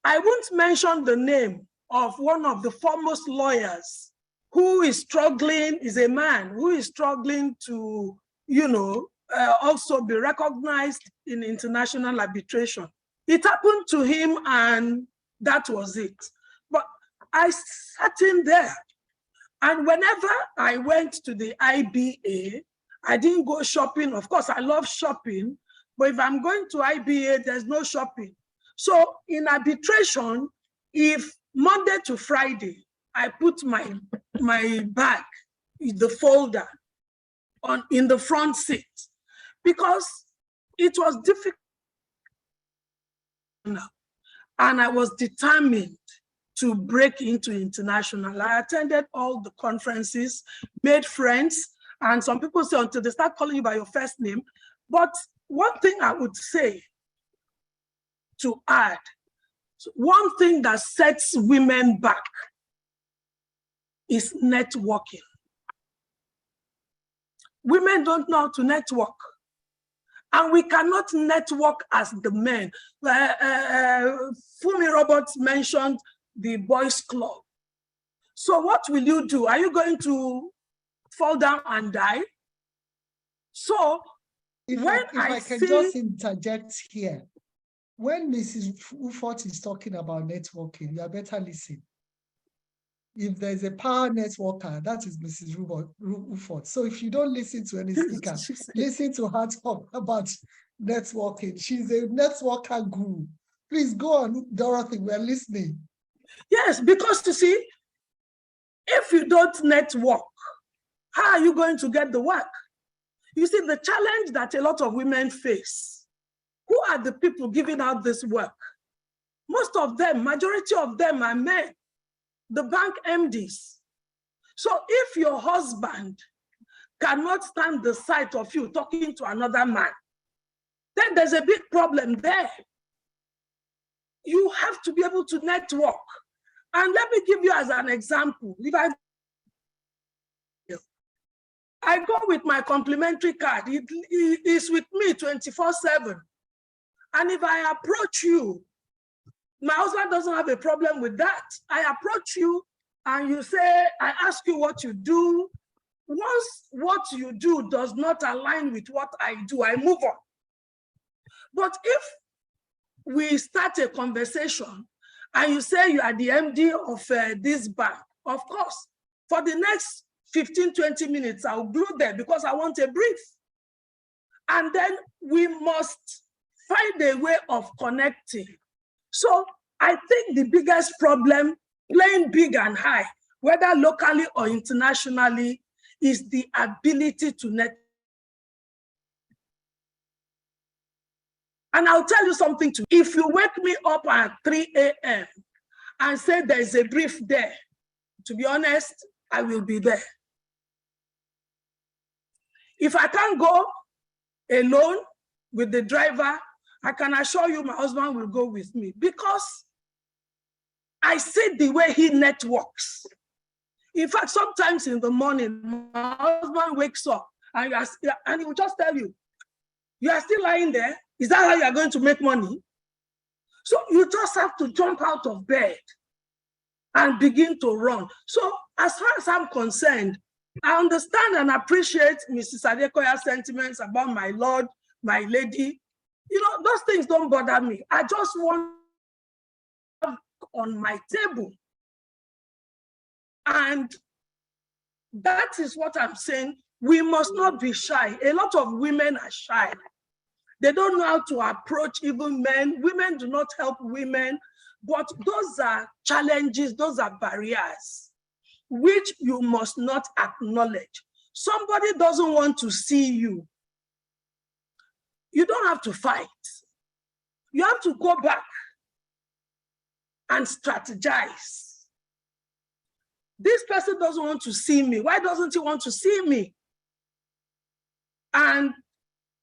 I won't mention the name of one of the foremost lawyers who is struggling, is a man who is struggling to, also be recognized in international arbitration. It happened to him and that was it. But I sat in there, and whenever I went to the IBA, I didn't go shopping. Of course, I love shopping, but if I'm going to IBA, there's no shopping. So in arbitration, if Monday to Friday, I put my bag, the folder, in the front seat, because it was difficult. And I was determined to break into international. I attended all the conferences, made friends, and some people say until they start calling you by your first name. But one thing I would say to add, one thing that sets women back is networking. Women don't know how to network. And we cannot network as the men. Funmi Robers mentioned the boys' club. So what will you do? Are you going to fall down and die? So if I can just interject here, when Mrs. Ufot is talking about networking, you are better listen. If there's a power networker, that is Mrs. Ufot. So if you don't listen to any speaker, listen to her talk about networking. She's a networker guru. Please go on, Dorothy, we're listening. Yes, because you see, if you don't network, how are you going to get the work? You see, the challenge that a lot of women face, who are the people giving out this work? Most of them, majority of them are men, the bank MDs. So if your husband cannot stand the sight of you talking to another man, then there's a big problem there. You have to be able to network. And let me give you as an example. If I go with my complimentary card, it is with me 24/7. And if I approach you, my husband doesn't have a problem with that. I approach you and you say, I ask you what you do. Once what you do does not align with what I do, I move on. But if we start a conversation and you say you are the MD of this bank, of course, for the next 15, 20 minutes, I'll glue there because I want a brief. And then we must find a way of connecting. So I think the biggest problem, playing big and high, whether locally or internationally, is the ability to network. And I'll tell you something too. If you wake me up at 3 a.m. and say there's a brief there, to be honest, I will be there. If I can't go alone with the driver, I can assure you my husband will go with me because I see the way he networks. In fact, sometimes in the morning, my husband wakes up and he will just tell you, you are still lying there? Is that how you are going to make money? So you just have to jump out of bed and begin to run. So as far as I'm concerned, I understand and appreciate Mrs. Adekoya's sentiments about my Lord my lady. You know, those things don't bother me. I just want on my table. And that is what I'm saying. We must not be shy. A lot of women are shy. They don't know how to approach even men. Women do not help women. But those are challenges, those are barriers, which you must not acknowledge. Somebody doesn't want to see you. You don't have to fight. You have to go back and strategize. This person doesn't want to see me. Why doesn't he want to see me? And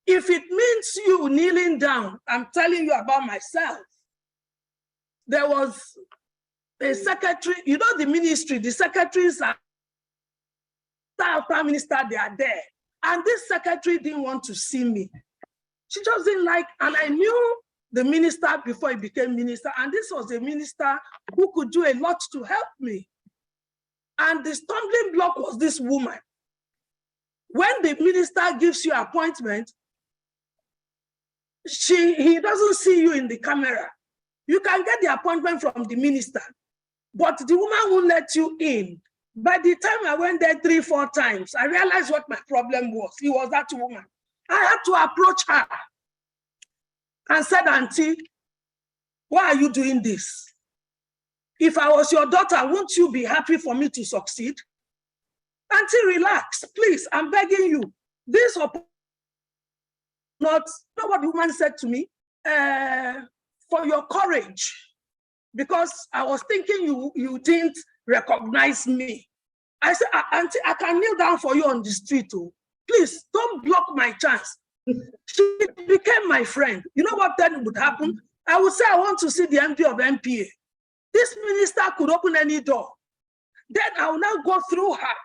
if it means you kneeling down, I'm telling you about myself. There was a secretary, you know, the ministry, the secretaries are prime minister, they are there. And this secretary didn't want to see me. She just didn't like, and I knew the minister before he became minister, and this was a minister who could do a lot to help me. And the stumbling block was this woman. When the minister gives you appointment, he doesn't see you in the camera. You can get the appointment from the minister, but the woman won't let you in. By the time I went there 3-4 times, I realized what my problem was. It was that woman. I had to approach her and said, Auntie, why are you doing this? If I was your daughter, won't you be happy for me to succeed? Auntie, relax, please, I'm begging you. This not, you know what the woman said to me? For your courage, because I was thinking you didn't recognize me. I said, Auntie, I can kneel down for you on the street too. Please don't block my chance. She became my friend. You know what then would happen? I would say, I want to see the MD of MPA. This minister could open any door. Then I will now go through her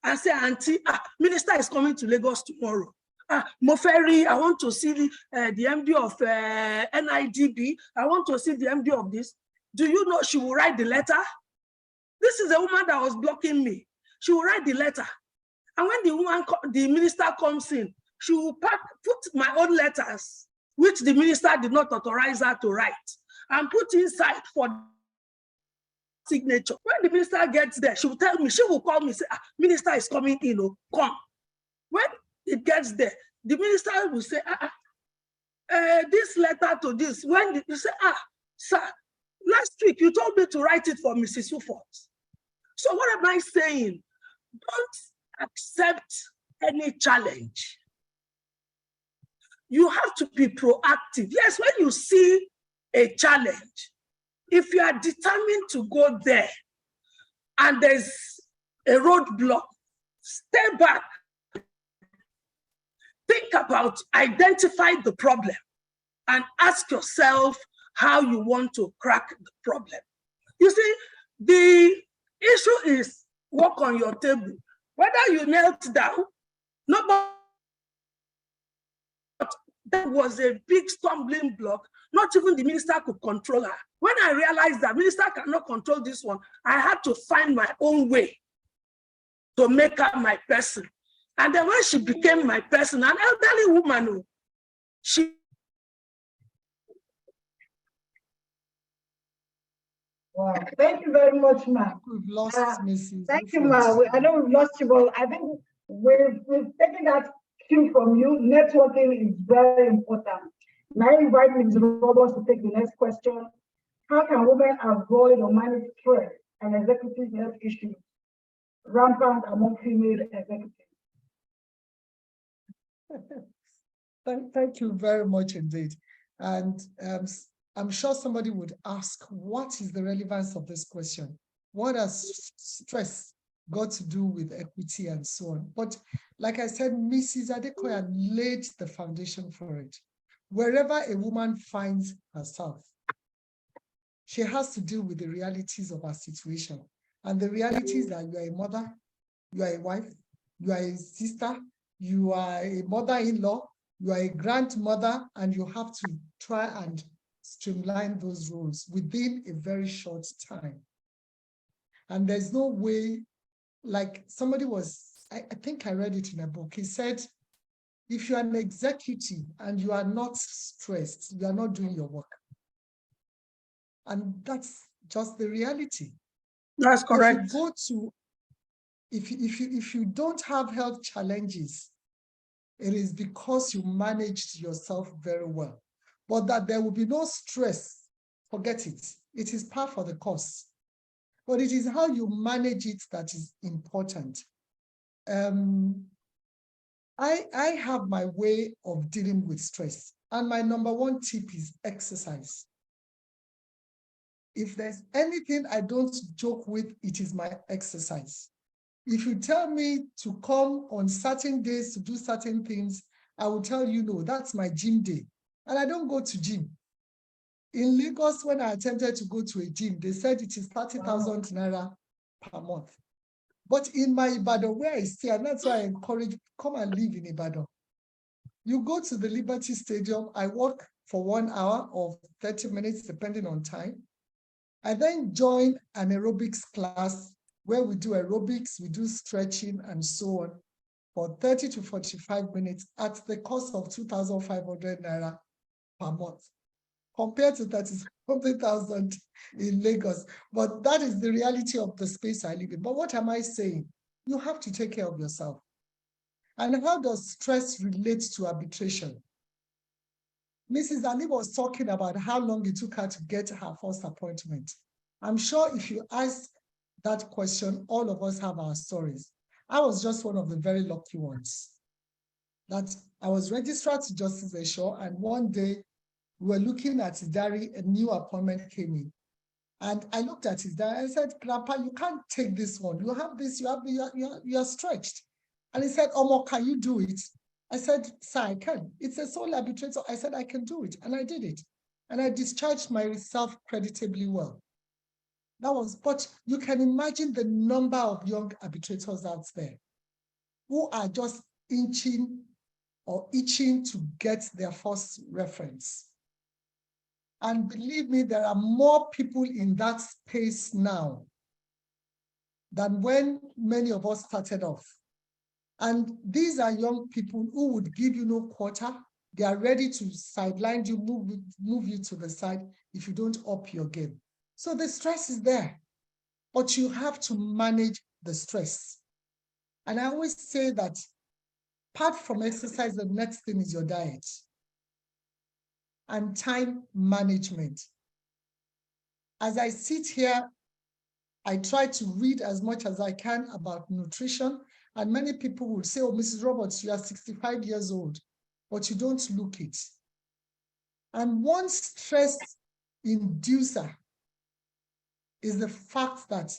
and say, Auntie, minister is coming to Lagos tomorrow. Moferi, I want to see the MD of NIDB. I want to see the MD of this. Do you know she will write the letter? This is a woman that was blocking me. She will write the letter. And when the minister comes in, she will put my own letters, which the minister did not authorize her to write, and put inside for signature. When the minister gets there, she will tell me, she will call me, say, minister is coming in, come. When it gets there, the minister will say, this letter to this. When you say, sir, last week you told me to write it for Mrs. Ufot. So what am I saying? Don't accept any challenge. You have to be proactive. Yes, when you see a challenge, if you are determined to go there and there's a roadblock, step back. Think about, identify the problem and ask yourself how you want to crack the problem. You see, the issue is work on your table. Whether you knelt down, nobody, that was a big stumbling block. Not even the minister could control her. When I realized that minister cannot control this one, I had to find my own way to make her my person. And then when she became my person, an elderly woman, she... Wow, thank you very much, ma. We've lost Mrs. Thank you, ma. I know we've lost you, but I think we've taken that cue from you. Networking is very important. Now I invite Mrs. Robers to take the next question. How can women avoid or manage stress and executive health issues rampant among female executives? Thank you very much indeed. And I'm sure somebody would ask, what is the relevance of this question? What has stress got to do with equity and so on? But like I said, Mrs. Adekoya laid the foundation for it. Wherever a woman finds herself, she has to deal with the realities of her situation. And the reality is that you are a mother, you are a wife, you are a sister, you are a mother-in-law, you are a grandmother, and you have to try and streamline those roles within a very short time. And there's no way, like somebody was, I think I read it in a book, he said, if you're an executive and you are not stressed, you are not doing your work. And that's just the reality. That's correct. If you don't have health challenges, it is because you managed yourself very well. But that there will be no stress, forget it. It is par for the course. But it is how you manage it that is important. I have my way of dealing with stress. And my number one tip is exercise. If there's anything I don't joke with, it is my exercise. If you tell me to come on certain days to do certain things, I will tell you, no, that's my gym day. And I don't go to gym. In Lagos, when I attempted to go to a gym, they said it is 30,000 naira per month. But in my Ibadan, where I stay, and that's why I encourage, come and live in Ibadan. You go to the Liberty Stadium, I walk for 1 hour or 30 minutes, depending on time. I then join an aerobics class where we do aerobics, we do stretching and so on for 30 to 45 minutes at the cost of 2,500 naira per month, compared to 30,000 in Lagos. But that is the reality of the space I live in. But what am I saying? You have to take care of yourself. And how does stress relate to arbitration? Mrs. Alli was talking about how long it took her to get her first appointment. I'm sure if you ask that question, all of us have our stories. I was just one of the very lucky ones. That I was Registrar to Justice Esho, and one day we were looking at his diary, a new appointment came in. And I looked at his diary, I said, Grandpa, you can't take this one. You have this, you are stretched. And he said, Omo, can you do it? I said, sir, I can. It's a sole arbitrator. I said, I can do it. And I did it. And I discharged myself creditably well. That was, but you can imagine the number of young arbitrators out there who are just inching or itching to get their first reference. And believe me, there are more people in that space now than when many of us started off. And these are young people who would give you no quarter. They are ready to sideline you, move you to the side if you don't up your game. So the stress is there, but you have to manage the stress. And I always say that apart from exercise, the next thing is your diet and time management. As I sit here, I try to read as much as I can about nutrition. And many people will say, oh, Mrs. Roberts, you are 65 years old, but you don't look it. And one stress inducer is the fact that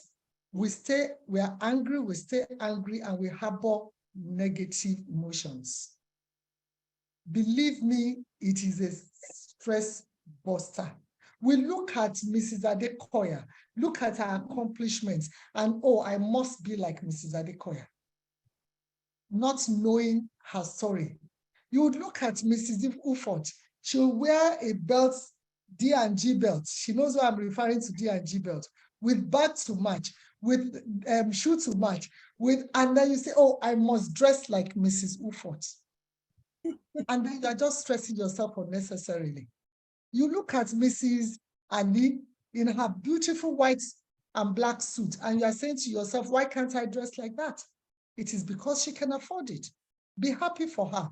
we are angry, we stay angry, and we harbor negative emotions. Believe me, it is a stress buster. We look at Mrs. Adekoya, look at her accomplishments, and oh, I must be like Mrs. Adekoya, not knowing her story. You would look at Mrs. Ufot, she'll wear a belt, D&G belt. She knows what I'm referring to, D&G belt, with bag to match, with shoe to match, and then you say, oh, I must dress like Mrs. Ufot. And then you're just stressing yourself unnecessarily. You look at Mrs. Alli in her beautiful white and black suit, and you're saying to yourself, why can't I dress like that? It is because she can afford it. Be happy for her.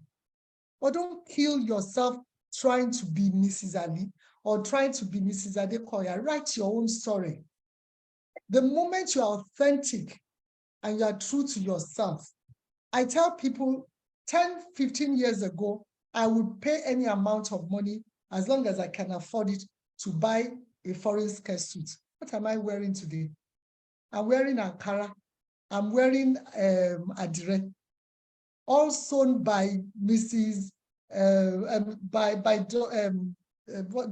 But don't kill yourself trying to be Mrs. Alli or trying to be Mrs. Adekoya. Write your own story. The moment you are authentic and you are true to yourself, I tell people 10, 15 years ago, I would pay any amount of money as long as I can afford it to buy a foreign skirt suit. What am I wearing today? I'm wearing Ankara. I'm wearing Adire, all sewn by Mrs.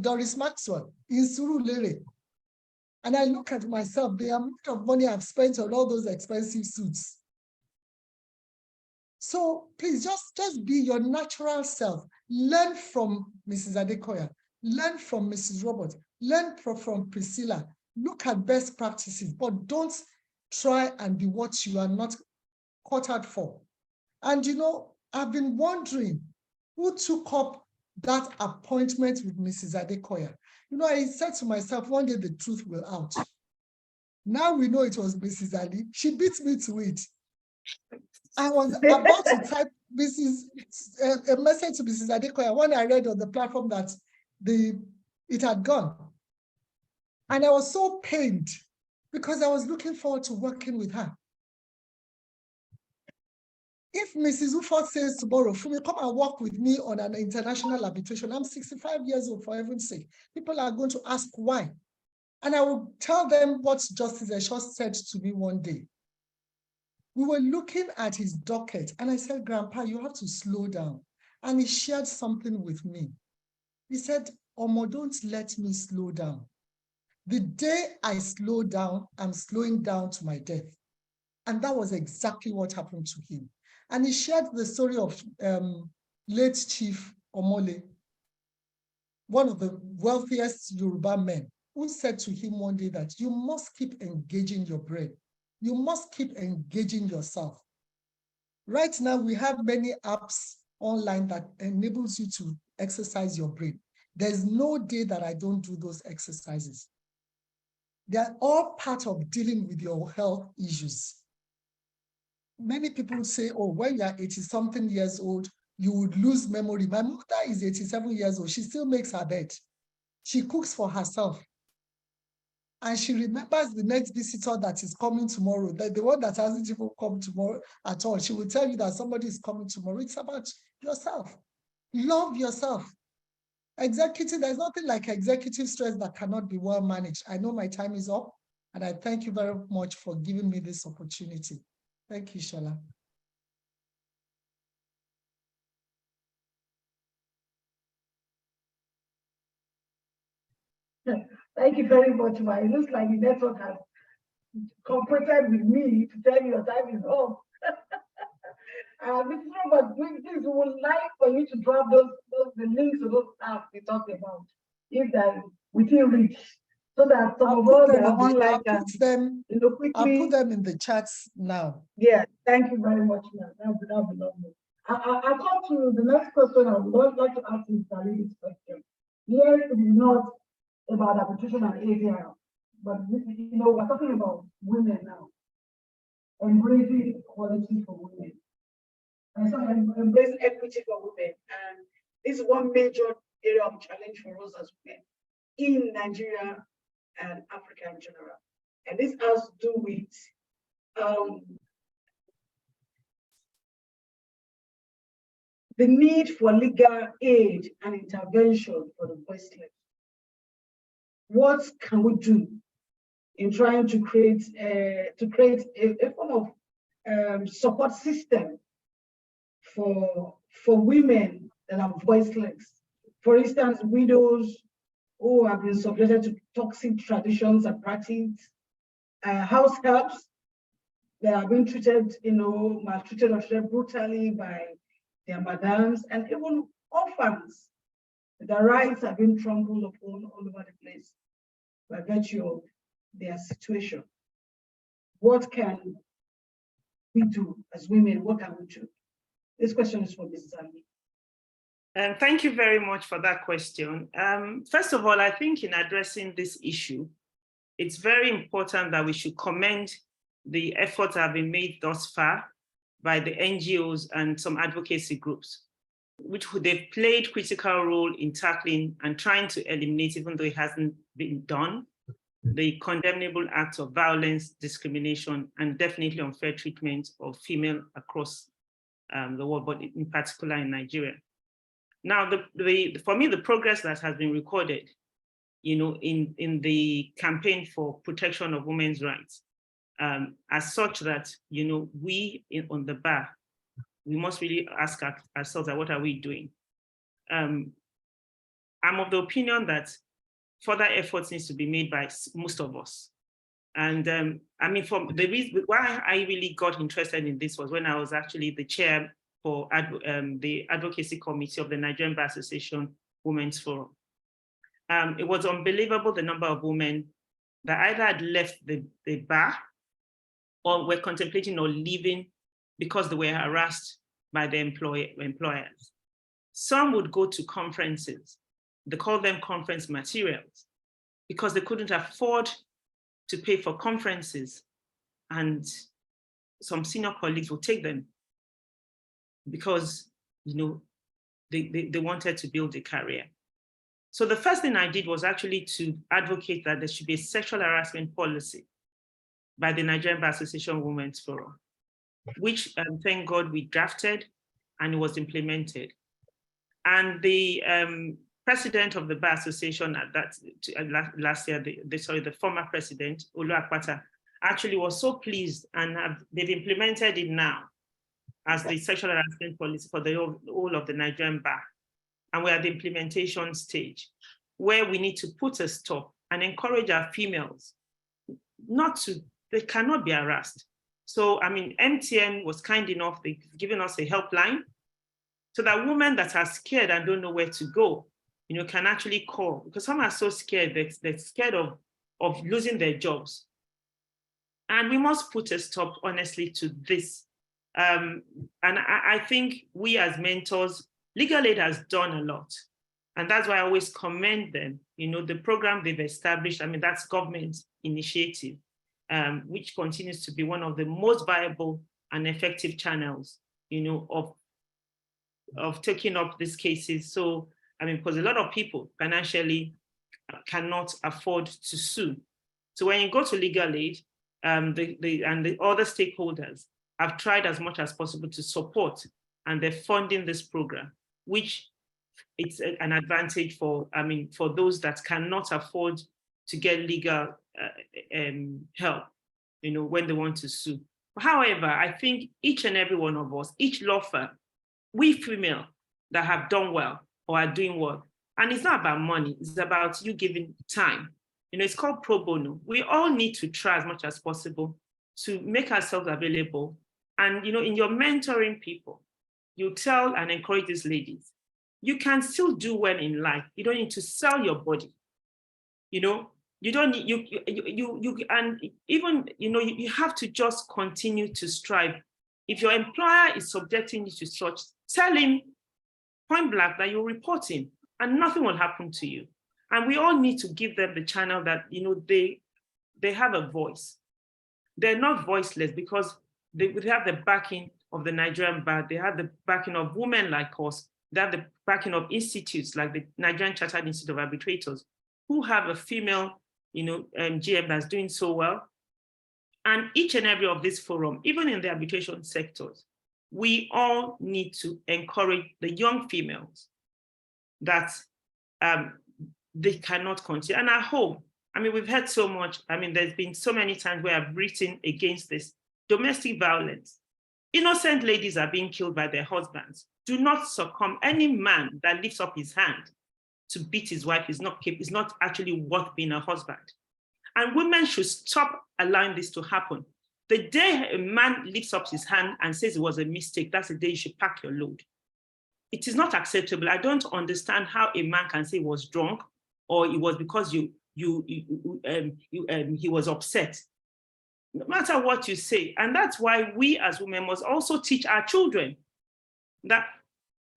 Doris Maxwell in Surulere. And I look at myself, the amount of money I've spent on all those expensive suits. So please just be your natural self. Learn from Mrs. Adekoya, learn from Mrs. Roberts, learn from Priscilla. Look at best practices, but don't try and be what you are not caught out for. And you know, I've been wondering who took up that appointment with Mrs. Adekoya. You know, I said to myself, one day the truth will out. Now we know it was Mrs. Alli. She beat me to it. I was about to type a message to Mrs. Adekoya when I read on the platform that it had gone. And I was so pained because I was looking forward to working with her. If Mrs. Ufot says tomorrow, Funmi, come and work with me on an international arbitration, I'm 65 years old, for heaven's sake. People are going to ask why. And I will tell them what Justice Esho said to me one day. We were looking at his docket and I said, Grandpa, you have to slow down. And he shared something with me. He said, Omo, don't let me slow down. The day I slow down, I'm slowing down to my death. And that was exactly what happened to him. And he shared the story of late Chief Omole, one of the wealthiest Yoruba men, who said to him one day that you must keep engaging your brain. You must keep engaging yourself. Right now, we have many apps online that enables you to exercise your brain. There's no day that I don't do those exercises. They're all part of dealing with your health issues. Many people say, oh, when you're 80-something years old, you would lose memory. My mother is 87 years old. She still makes her bed. She cooks for herself. And she remembers the next visitor that is coming tomorrow, the one that hasn't even come tomorrow at all. She will tell you that somebody is coming tomorrow. It's about yourself. Love yourself. Executive, there's nothing like executive stress that cannot be well managed. I know my time is up, and I thank you very much for giving me this opportunity. Thank you, Shola. Thank you very much, Ma. It looks like the network has cooperated with me to tell you your time is up. Mrs. Robert, please, we would like for you to drop the links to those apps we talked about, if that within reach, so that some of us that are online can, quickly. I'll put them in the chats now. Yeah, thank you very much, ma'am. That would be lovely. I come to the next question. I would like to ask Mr. Alli's question. Yes, it is not about arbitration and ADR, but we're talking about women now, embracing equality for women. And so embrace equity for women. And this is one major area of challenge for us as women in Nigeria and Africa in general. And this has to do with the need for legal aid and intervention for the voiceless. What can we do in trying to create a form of support system for women that are voiceless? For instance, widows who have been subjected to toxic traditions and practices, house helps that are being treated, maltreated or treated brutally by their madams, and even orphans. Their rights have been trampled upon all over the place by virtue of their situation. What can we do as women? What can we do? This question is for Mrs. Alli. Thank you very much for that question. First of all, I think in addressing this issue, it's very important that we should commend the efforts that have been made thus far by the NGOs and some advocacy groups, which they've played critical role in tackling and trying to eliminate, even though it hasn't been done, the condemnable acts of violence, discrimination, and definitely unfair treatment of female across the world, but in particular in Nigeria. Now, for me, the progress that has been recorded, in the campaign for protection of women's rights, as such that, we on the bar, we must really ask ourselves, what are we doing? I'm of the opinion that further efforts needs to be made by most of us. And from the reason why I really got interested in this was when I was actually the chair for the advocacy committee of the Nigerian Bar Association Women's Forum. It was unbelievable the number of women that either had left the bar or were contemplating or leaving because they were harassed by the employers. Some would go to conferences. They call them conference materials because they couldn't afford to pay for conferences. And some senior colleagues will take them because, you know, they wanted to build a career. So the first thing I did was actually to advocate that there should be a sexual harassment policy by the Nigerian Bar Association Women's Forum, which thank God we drafted and it was implemented. And the president of the Bar Association at that last year, the former president, Olu Akpata, actually was so pleased, and they've implemented it now as the sexual harassment policy for the whole of the Nigerian Bar. And we're at the implementation stage where we need to put a stop and encourage our females they cannot be harassed. So, I mean, MTN was kind enough, they've given us a helpline so that women that are scared and don't know where to go, you know, can actually call, because some are so scared, they're scared of losing their jobs. And we must put a stop, honestly, to this. And I think we as mentors, Legal Aid has done a lot. And that's why I always commend them. You know, the program they've established, I mean, that's government initiative, which continues to be one of the most viable and effective channels, you know, of taking up these cases. So, I mean, because a lot of people financially cannot afford to sue. So when you go to Legal Aid, and the other stakeholders have tried as much as possible to support, and they're funding this program, which it's an advantage for, I mean, for those that cannot afford to get legal help, you know, when they want to sue. However, I think each and every one of us, each law firm, we female that have done well or are doing well, and it's not about money, it's about you giving time. You know, it's called pro bono. We all need to try as much as possible to make ourselves available. And, you know, in your mentoring people, you tell and encourage these ladies, you can still do well in life. You don't need to sell your body. You know, you don't need, and even, you know, you have to just continue to strive. If your employer is subjecting you to such, tell him point blank that you'll report him and nothing will happen to you. And we all need to give them the channel that, you know, they have a voice. They're not voiceless because they have the backing of the Nigerian Bar. They have the backing of women like us. They have the backing of institutes like the Nigerian Chartered Institute of Arbitrators, who have a female, you know, GM that's doing so well. And each and every of this forum, even in the arbitration sectors, we all need to encourage the young females that they cannot continue. And I hope, I mean, we've heard so much. I mean, there's been so many times where I've written against this. Domestic violence. Innocent ladies are being killed by their husbands. Do not succumb. Any man that lifts up his hand to beat his wife is not actually worth being a husband. And women should stop allowing this to happen. The day a man lifts up his hand and says it was a mistake, that's the day you should pack your load. It is not acceptable. I don't understand how a man can say he was drunk or it was because he was upset. No matter what you say. And that's why we as women must also teach our children that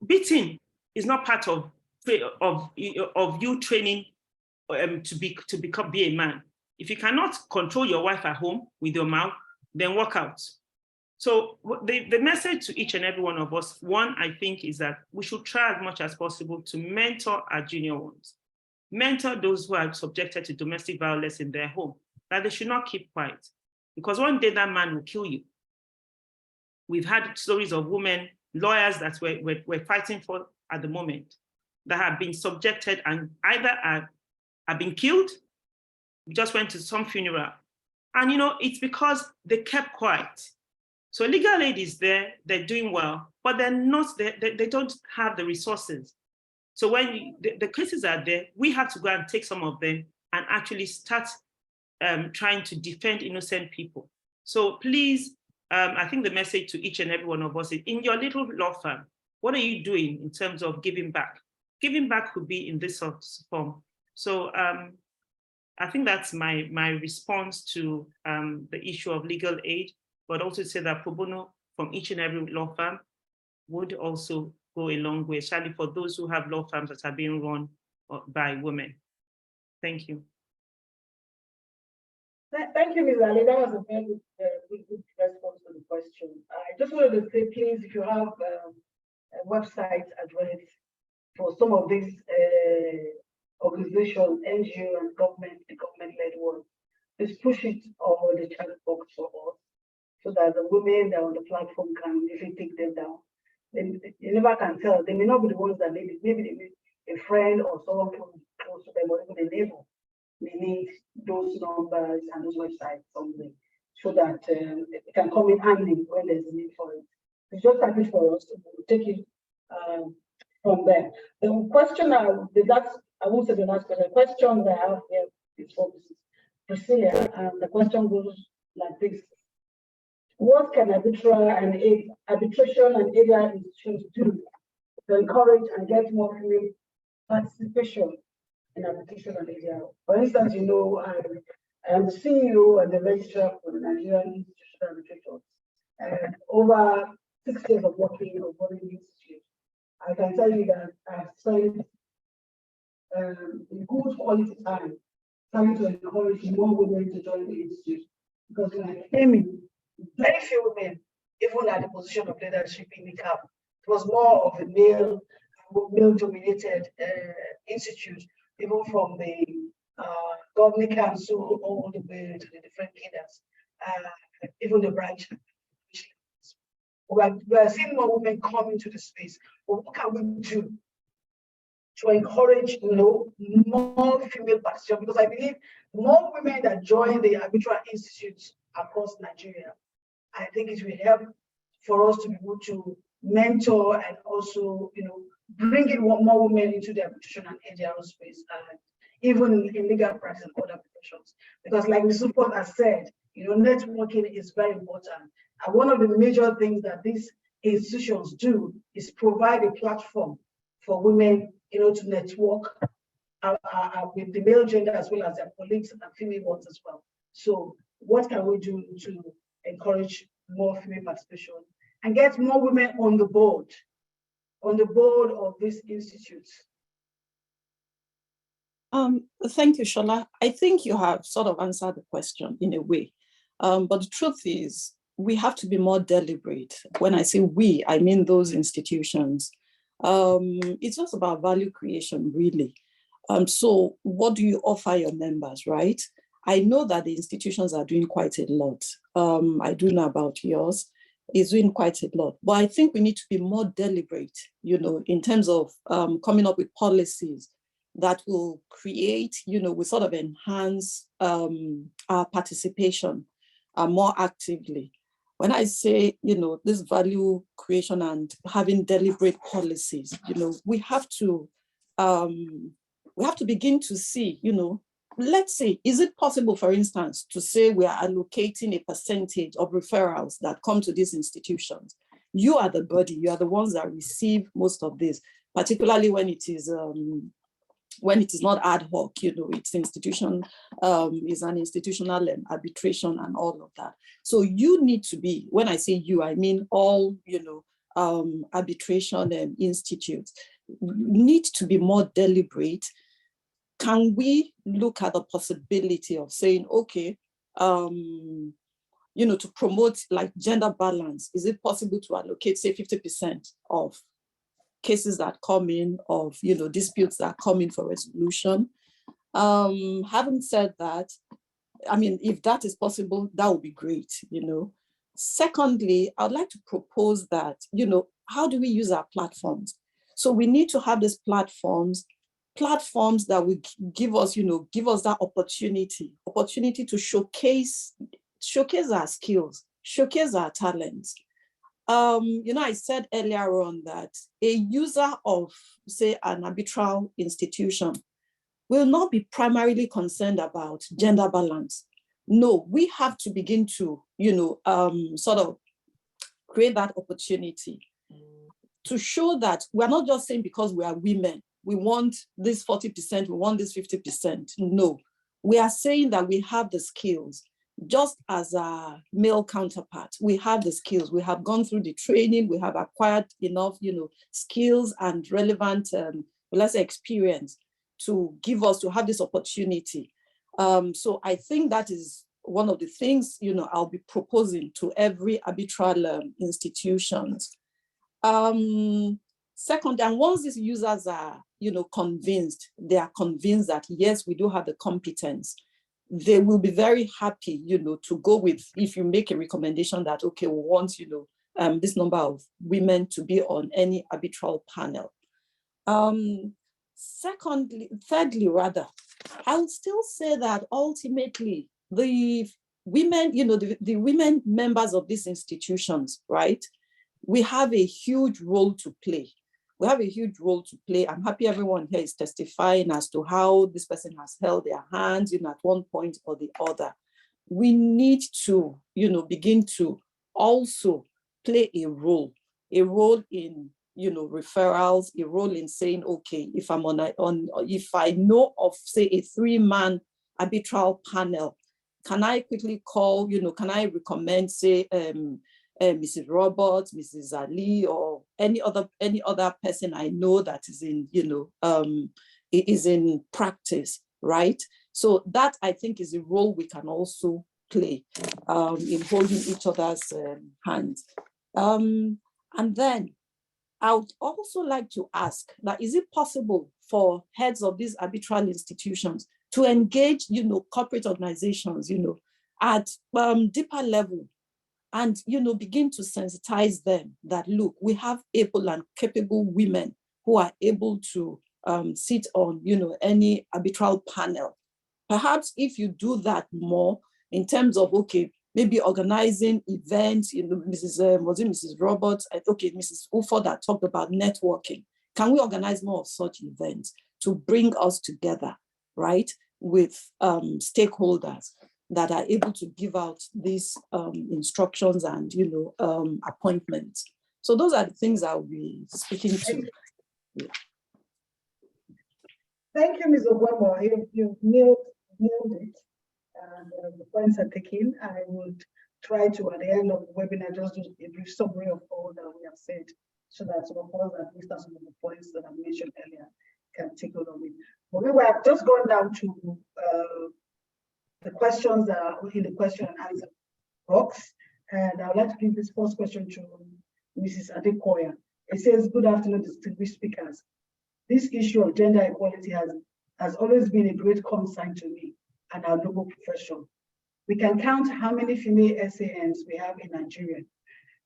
beating is not part of you training to be a man. If you cannot control your wife at home with your mouth, then walk out. So the message to each and every one of us, one, I think, is that we should try as much as possible to mentor our junior ones. Mentor those who are subjected to domestic violence in their home, that they should not keep quiet. Because one day that man will kill you. We've had stories of women, lawyers that we're fighting for at the moment, that have been subjected and either have been killed. We just went to some funeral. And, you know, it's because they kept quiet. So Legal Aid is there, they're doing well, but they're not, they don't have the resources. So when the cases are there, we have to go and take some of them and actually start trying to defend innocent people. So please, I think the message to each and every one of us is, in your little law firm, what are you doing in terms of giving back? Giving back could be in this sort of form. So I think that's my response to the issue of legal aid, but also say that pro bono from each and every law firm, would also go a long way, especially for those who have law firms that are being run by women. Thank you. Thank you, Ms. Ali. That was a very good response to the question. I just wanted to say, please, if you have a website address for some of these organizations, NGO and government-led ones, please push it over the chat box for us so that the women that are on the platform can easily take them down. You never can tell. They may not be the ones that need it. Maybe they need a friend or someone close to them or even a neighbor. We need those numbers and those websites somewhere so that it can come in handy when there's a need for it. It's just like it for us. We'll take it from there. The question I won't say the last question. The question that I have here is for Priscilla, and the question goes like this: what can arbitration and ADR institutions do to encourage and get more female participation in arbitration and ADR? For instance, you know, I am the CEO and the registrar for the Nigerian Institutional Arbitrators. And over 6 years of working on the institute, I can tell you that I've spent good quality time trying to encourage more women to join the institute. Because when I came in, very few women, even at the position of leadership in NICArb, it was more of a male-dominated institute, even from the governing council all the way to the different cadres, even the branch. We are seeing more women come into the space. But what can we do to encourage, more female participation? Because I believe more women that join the arbitral institutes across Nigeria, I think it will help for us to be able to mentor and also, bring in more women into the arbitration and ADR space, even in legal practice and other professions. Because like Mrs. Ufot has said, networking is very important. And one of the major things that these institutions do is provide a platform for women, to network with the male gender as well as their colleagues and female ones as well. So what can we do to encourage more female participation and get more women on the board of these institutes? Thank you, Shola. I think you have sort of answered the question in a way. But the truth is, we have to be more deliberate. When I say we, I mean those institutions. It's just about value creation, really. So what do you offer your members, right? I know that the institutions are doing quite a lot. I do know about yours. It's doing quite a lot. But I think we need to be more deliberate, in terms of coming up with policies that will create, we sort of enhance our participation more actively. When I say, this value creation and having deliberate policies, we have to begin to see, let's say, is it possible, for instance, to say we are allocating a percentage of referrals that come to these institutions? You are the body, you are the ones that receive most of this, particularly when it is not ad hoc, it's institution, is an institutional arbitration and all of that. So you need to be, when I say you, I mean all, arbitration institutes need to be more deliberate. Can we look at the possibility of saying, okay, to promote like gender balance, is it possible to allocate, say, 50% of cases that come in, of disputes that come in for resolution? Having said that, I mean, if that is possible, that would be great, Secondly, I'd like to propose that, how do we use our platforms? So we need to have these platforms that will give us that opportunity to showcase our skills, showcase our talents. I said earlier on that a user of, say, an arbitral institution will not be primarily concerned about gender balance. No, we have to begin to, sort of create that opportunity to show that we're not just saying because we are women, we want this 40%, we want this 50%. No, we are saying that we have the skills. just as a male counterpart, we have the skills, we have gone through the training, we have acquired enough, skills and relevant, let's say, experience to give us, to have this opportunity. So I think that is one of the things, I'll be proposing to every arbitral institutions. Second, and once these users are, convinced, they are convinced that, yes, we do have the competence, they will be very happy, to go with, if you make a recommendation that, okay, we want, this number of women to be on any arbitral panel. Thirdly, rather, I would still say that ultimately the women, the women members of these institutions, right, we have a huge role to play. We have a huge role to play. I'm happy everyone here is testifying as to how this person has held their hands, at one point or the other. We need to, begin to also play a role in, referrals, a role in saying, okay, if I'm if I know of, say, a 3-man arbitral panel, can I quickly call, can I recommend, say, Mrs. Roberts, Mrs. Alli, or any other person I know that is in, is in practice, right? So that, I think, is a role we can also play in holding each other's hands. And then I would also like to ask that, is it possible for heads of these arbitral institutions to engage, corporate organizations, at deeper level, and, begin to sensitize them that, look, we have able and capable women who are able to sit on, any arbitral panel. Perhaps if you do that more in terms of, okay, maybe organizing events, Mrs. Roberts, okay, Mrs. Ufot that talked about networking. Can we organize more of such events to bring us together, right, with stakeholders that are able to give out these instructions and, appointments? So those are the things I'll be speaking to. Yeah. Thank you, Ms. Ogwemoh. You've nailed it. And the points are taken. I would try to, at the end of the webinar, just do a brief summary of all that we have said, so that some of us, at least some of the points that I mentioned earlier, can take hold of it. But we have just gone down to the questions that are in the question and answer box. And I would like to give this first question to Mrs. Adekoya. It says, good afternoon, distinguished speakers. This issue of gender equality has always been a great concern to me and our noble profession. We can count how many female SANs we have in Nigeria.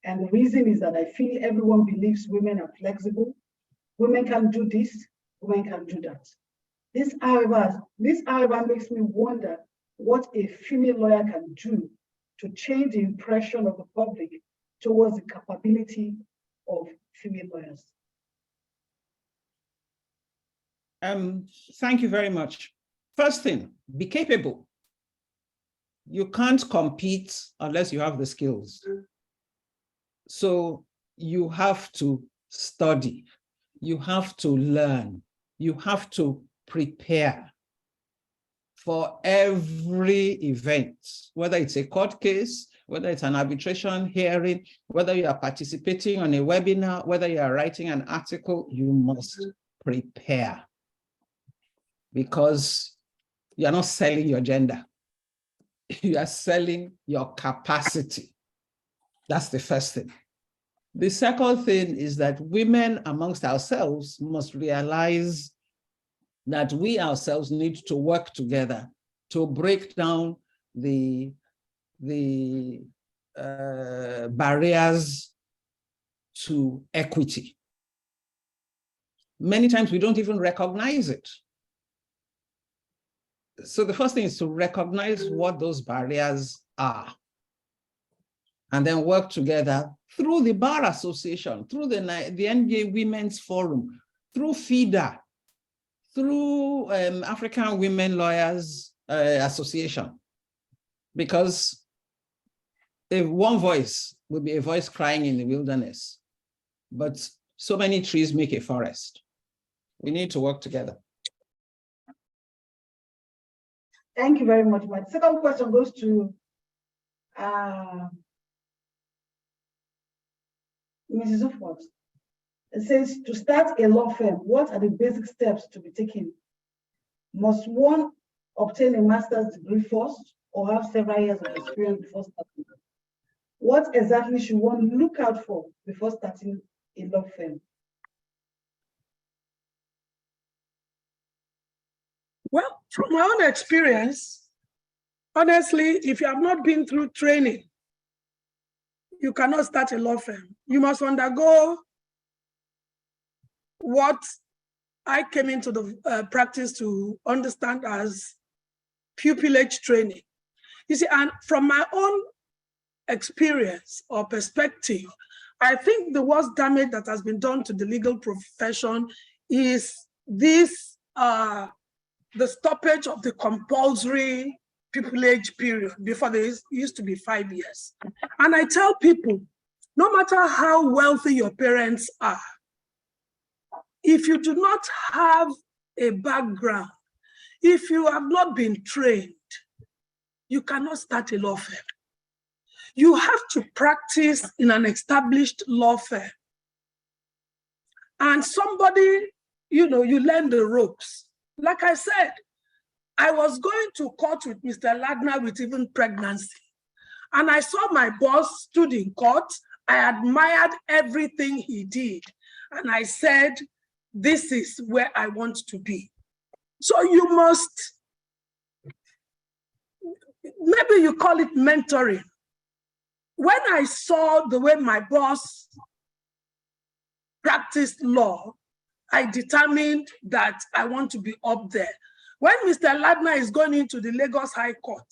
And the reason is that I feel everyone believes women are flexible. Women can do this, women can do that. This, however, makes me wonder what a female lawyer can do to change the impression of the public towards the capability of female lawyers. Thank you very much. First thing, be capable. You can't compete unless you have the skills. So you have to study, you have to learn, you have to prepare for every event, whether it's a court case, whether it's an arbitration hearing, whether you are participating on a webinar, whether you are writing an article, you must prepare, because you are not selling your gender. You are selling your capacity. That's the first thing. The second thing is that women amongst ourselves must realize that we ourselves need to work together to break down the barriers to equity. Many times we don't even recognize it. So the first thing is to recognize what those barriers are, and then work together through the Bar Association, through the NBA Women's Forum, through FIDA, through African Women Lawyers Association, because if one voice will be a voice crying in the wilderness, but so many trees make a forest. We need to work together. Thank you very much. My second question goes to Mrs. Ufot, it says, to start a law firm, what are the basic steps to be taken? Must one obtain a master's degree first or have several years of experience before starting? What exactly should one look out for before starting a law firm? Well, from my own experience, honestly, if you have not been through training, you cannot start a law firm. You must undergo what I came into the practice to understand as pupillage training. You see, and from my own experience or perspective, I think the worst damage that has been done to the legal profession is this, the stoppage of the compulsory pupillage period. Before, there used to be 5 years. And I tell people, no matter how wealthy your parents are, if you do not have a background, if you have not been trained, you cannot start a law firm. You have to practice in an established law firm. And somebody, you learn the ropes. Like I said, I was going to court with Mr. Ladner with even pregnancy. And I saw my boss stood in court. I admired everything he did. And I said, this is where I want to be. So you must, maybe you call it mentoring. When I saw the way my boss practiced law, I determined that I want to be up there. When Mr. Ladner is going into the Lagos High Court,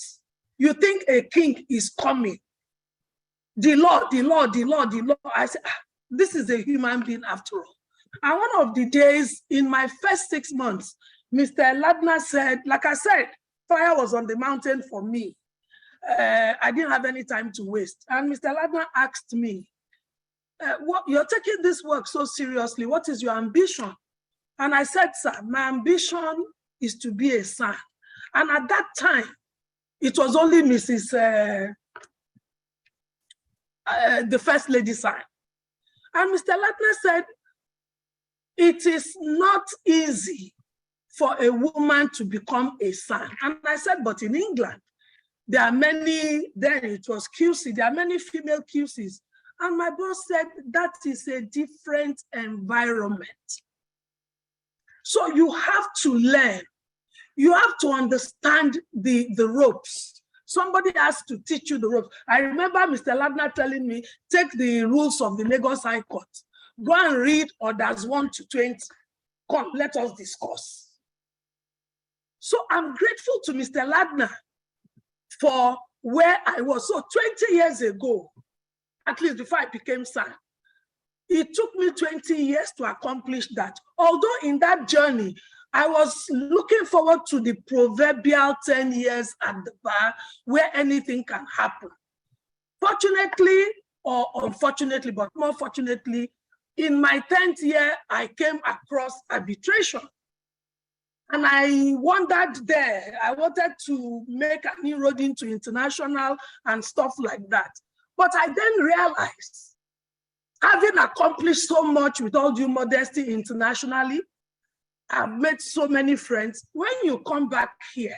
you think a king is coming. The law. I said, this is a human being after all. And one of the days in my first 6 months, Mr. Ladner said, like I said, fire was on the mountain for me. I didn't have any time to waste. And Mr. Ladner asked me, you're taking this work so seriously. What is your ambition? And I said, sir, my ambition is to be a SAN. And at that time, it was only Mrs. The First Lady SAN. And Mr. Ladner said, it is not easy for a woman to become a SAN. And I said, but in England, there are many, then it was QC, there are many female QCs. And my boss said, that is a different environment. So you have to learn. You have to understand the ropes. Somebody has to teach you the ropes. I remember Mr. Ladner telling me, take the rules of the Lagos High Court. Go and read orders 1 to 20. Come, let us discuss. So I'm grateful to Mr. Ladner for where I was. So 20 years ago, at least before I became SAN, it took me 20 years to accomplish that. Although in that journey, I was looking forward to the proverbial 10 years at the bar where anything can happen. Fortunately, or unfortunately, but more fortunately, in my 10th year, I came across arbitration. And I wandered there. I wanted to make an inroad into international and stuff like that. But I then realized, having accomplished so much with all due modesty internationally, I've made so many friends. When you come back here,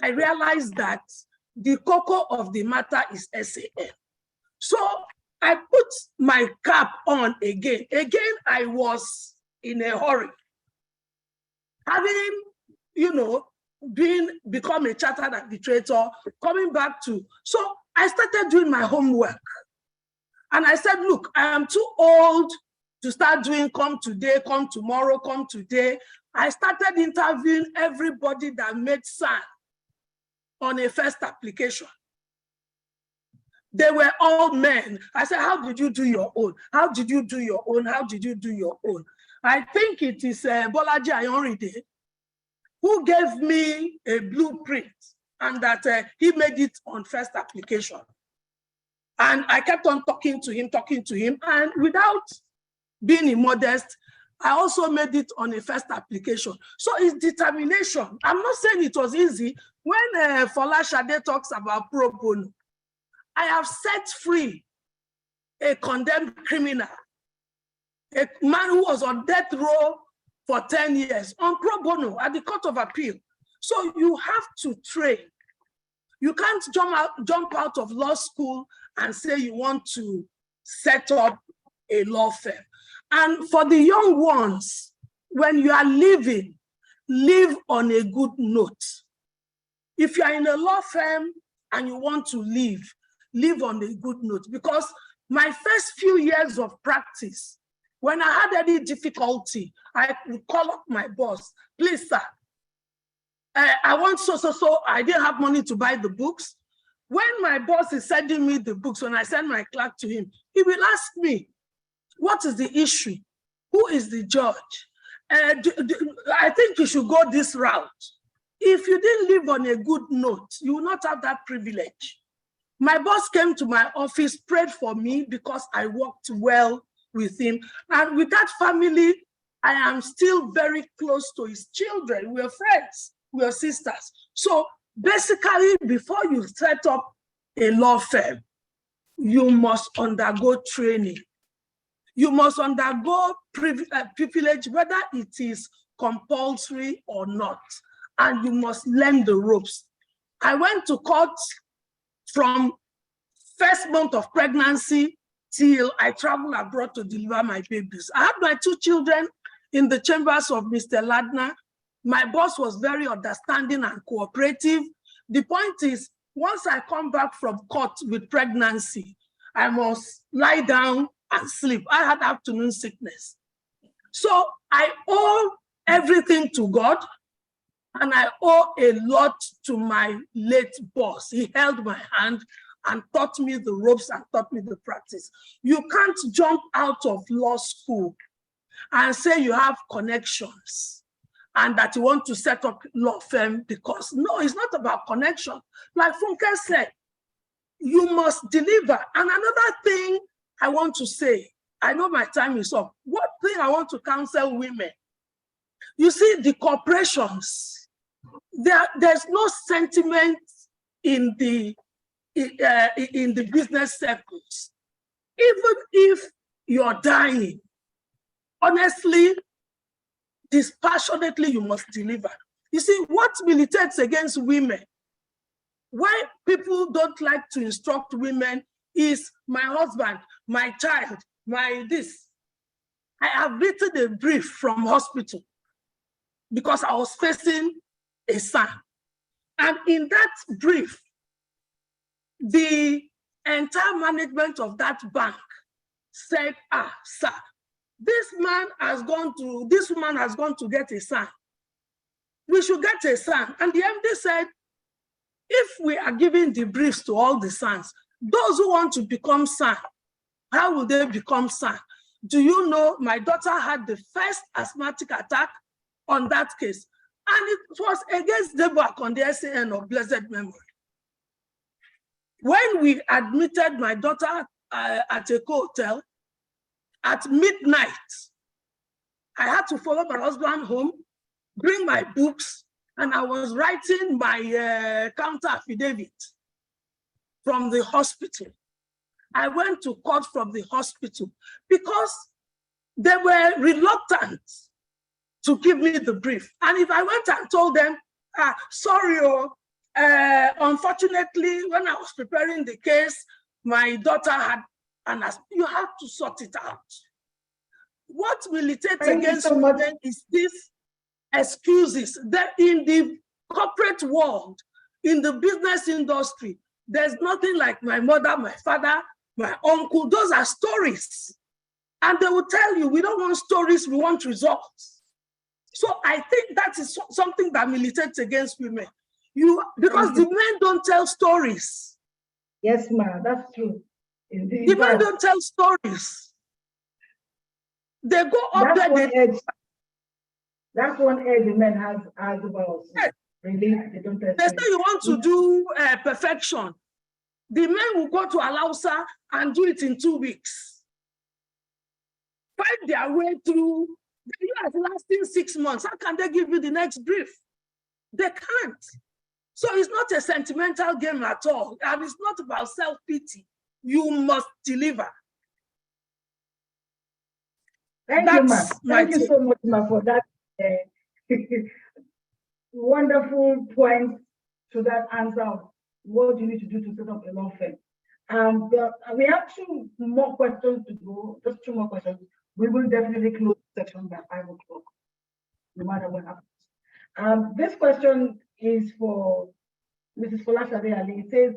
I realized that the cocoa of the matter is SAN. So I put my cap on again. Again, I was in a hurry. Having, become a chartered arbitrator, coming back to, so I started doing my homework. And I said, look, I am too old to start doing come today, come tomorrow, come today. I started interviewing everybody that made SAN on a first application. They were all men. I said, how did you do your own? How did you do your own? How did you do your own? I think it is Bolaji Ayanride who gave me a blueprint and that he made it on first application. And I kept on talking to him. And without being immodest, I also made it on a first application. So it's determination. I'm not saying it was easy. When Folashade talks about pro bono, I have set free a condemned criminal, a man who was on death row for 10 years on pro bono at the Court of Appeal. So you have to train. You can't jump out of law school and say you want to set up a law firm. And for the young ones, when you are living, live on a good note. If you are in a law firm and you want to live on a good note. Because my first few years of practice, when I had any difficulty, I would call up my boss, please, sir, I want so, I didn't have money to buy the books. When my boss is sending me the books, when I send my clerk to him, he will ask me, what is the issue? Who is the judge? I think you should go this route. If you didn't live on a good note, you will not have that privilege. My boss came to my office, prayed for me because I worked well with him. And with that family, I am still very close to his children. We're friends, we're sisters. So basically, before you set up a law firm, you must undergo training. You must undergo privilege, whether it is compulsory or not, and you must learn the ropes. I went to court from first month of pregnancy till I traveled abroad to deliver my babies. I had my 2 children in the chambers of Mr. Ladner. My boss was very understanding and cooperative. The point is, once I come back from court with pregnancy, I must lie down and sleep. I had afternoon sickness. So I owe everything to God, and I owe a lot to my late boss. He held my hand and taught me the ropes and taught me the practice. You can't jump out of law school and say you have connections and that you want to set up law firm because, no, it's not about connection. Like Funke said, you must deliver. And another thing I want to say, I know my time is up. One thing I want to counsel women, you see, the corporations, there's no sentiment in the business circles. Even if you're dying, honestly, dispassionately, you must deliver. You see, what militates against women, why people don't like to instruct women is my husband, my child, my this. I have written a brief from hospital because I was facing a son. And in that brief, the entire management of that bank said, sir, this woman has gone to get a son. We should get a son. And the MD said, if we are giving the briefs to all the sons, those who want to become son, how will they become son? Do you know my daughter had the first asthmatic attack on that case? And it was against Debak on the SAN of blessed memory. When we admitted my daughter at a hotel at midnight, I had to follow my husband home, bring my books, and I was writing my counter affidavit from the hospital. I went to court from the hospital because they were reluctant to give me the brief. And if I went and told them, sorry, unfortunately, when I was preparing the case, my daughter had an asthma. You have to sort it out. What militates against women is this excuses that in the corporate world, in the business industry, there's nothing like my mother, my father, my uncle. Those are stories. And they will tell you, we don't want stories, we want results. So I think that is something that militates against women. Because the men don't tell stories. Yes, ma'am, that's true. Indeed, the men don't tell stories. They go up there. That's one edge the men has about us. Yes. Really, they don't tell They say you want to do perfection. The men will go to Alausa and do it in 2 weeks. Find their way through. The year is lasting 6 months. How can they give you the next brief? They can't. So it's not a sentimental game at all, and it's not about self-pity. You must deliver. Thank you, Ma. Thank you so much, Ma, for that wonderful point to that answer of what you need to do to set up a law firm. We have 2 more questions to go, just 2 more questions. We will definitely close the section by 5 o'clock, no matter what happens. This question is for Mrs. Folashade Alli. It says,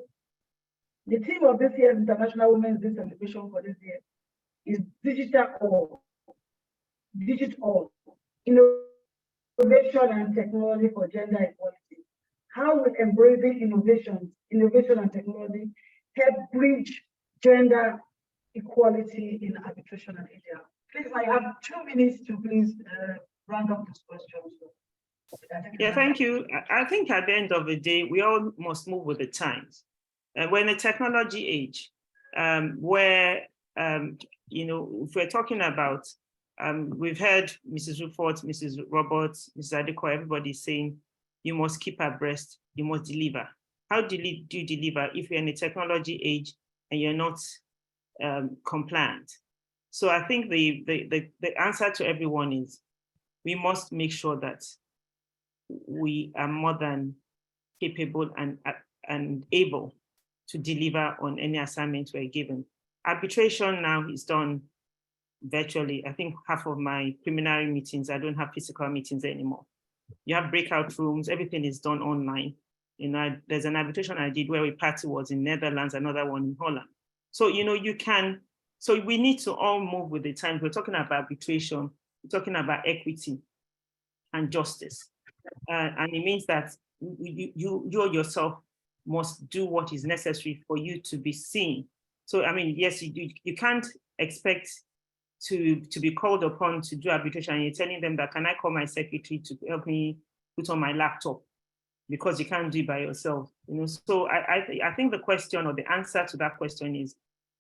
the theme of this year's International Women's Day celebration for this year is digital innovation and technology for gender equality. How will embracing innovation and technology help bridge gender equality in arbitration and ADR? Please, I have 2 minutes to please round up this question. Yeah, thank you. I think at the end of the day, we all must move with the times. We're in a technology age where, if we're talking about, we've heard Mrs. Ufot, Mrs. Roberts, Mrs. Adekoya, everybody saying, you must keep abreast, you must deliver. How do you deliver if you're in a technology age and you're not compliant? So I think the answer to everyone is, we must make sure that we are more than capable and able to deliver on any assignment we're given. Arbitration now is done virtually. I think half of my preliminary meetings, I don't have physical meetings anymore. You have breakout rooms, everything is done online. There's an arbitration I did where a party was in Netherlands, another one in Holland. So, so we need to all move with the times. We're talking about arbitration, we're talking about equity and justice. And it means that you yourself must do what is necessary for you to be seen. So, I mean, yes, you can't expect to be called upon to do arbitration and you're telling them that, can I call my secretary to help me put on my laptop? Because you can't do it by yourself. So I think the question or the answer to that question is,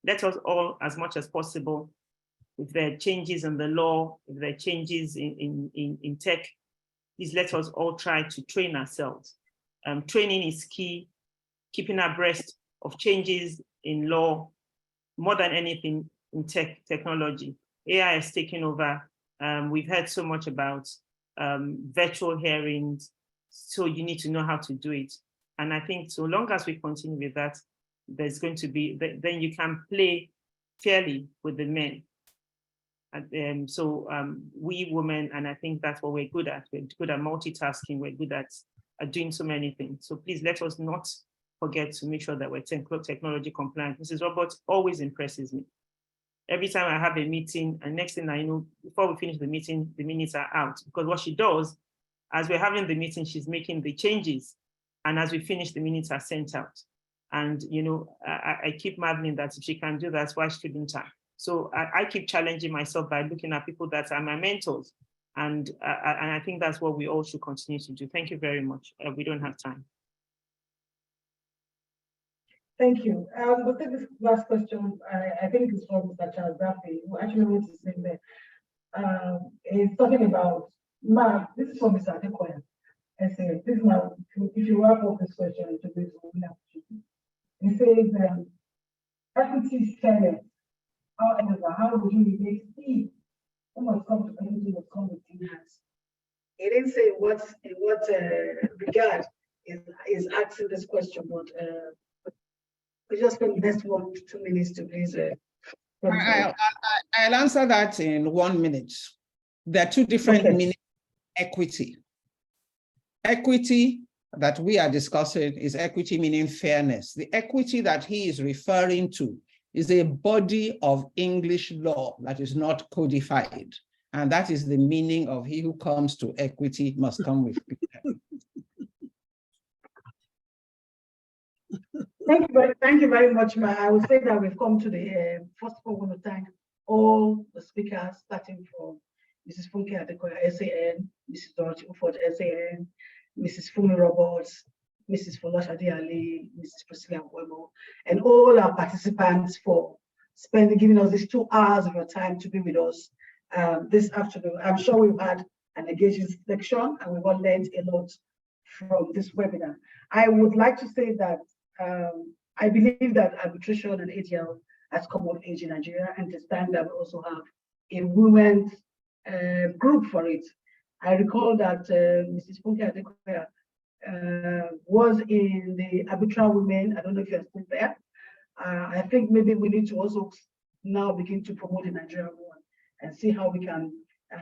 let us all, as much as possible, if there are changes in the law, if there are changes in tech, please let us all try to train ourselves. Training is key, keeping abreast of changes in law, more than anything in technology. AI is taking over. We've heard so much about virtual hearings, so you need to know how to do it. And I think so long as we continue with that, there's going to be, then you can play fairly with the men. And we women, and I think that's what we're good at. We're good at multitasking. We're good at doing so many things. So please let us not forget to make sure that we're technology compliant. Mrs. Roberts always impresses me. Every time I have a meeting, and next thing I know, before we finish the meeting, the minutes are out. Because what she does, as we're having the meeting, she's making the changes. And as we finish, the minutes are sent out. And, I keep marveling that if she can do that, why shouldn't I? So I keep challenging myself by looking at people that are my mentors. And I think that's what we all should continue to do. Thank you very much. We don't have time. Thank you. We'll take this last question. I think it's from Mr. Charles Daffy, who actually wrote his name there. He's talking about, this is from Mr. Adekoya SAN. This is now, if you wrap up this question, it will be he says, equity is fairness. However, how would you relate speed? Who must come to anything that comes with hands? He didn't say in what regard is asking this question, but we just spend the next 1 to 2 minutes to please. I'll answer that in 1 minute. There are 2 different meanings of equity. Equity that we are discussing is equity meaning fairness. The equity that he is referring to is a body of English law that is not codified. And that is the meaning of he who comes to equity must come with equity. Thank you very much, Ma. I would say that we've come to the first of all, I want to thank all the speakers, starting from Mrs. Funke Adekoya SAN, Mrs. Dorothy Ufot SAN, Mrs. Funmi Robers, Mrs. Folashade Alli, Mrs. Priscilla Ogwemoh, and all our participants for giving us these 2 hours of your time to be with us this afternoon. I'm sure we've had an engaging section and we've all learned a lot from this webinar. I would like to say that I believe that arbitration and ADR has come of age in Nigeria, and understand that we also have a women's group for it. I recall that Mrs Funke Adekoya was in the arbitral women. I don't know if you're still there. I think maybe we need to also now begin to promote the Nigerian one and see how we can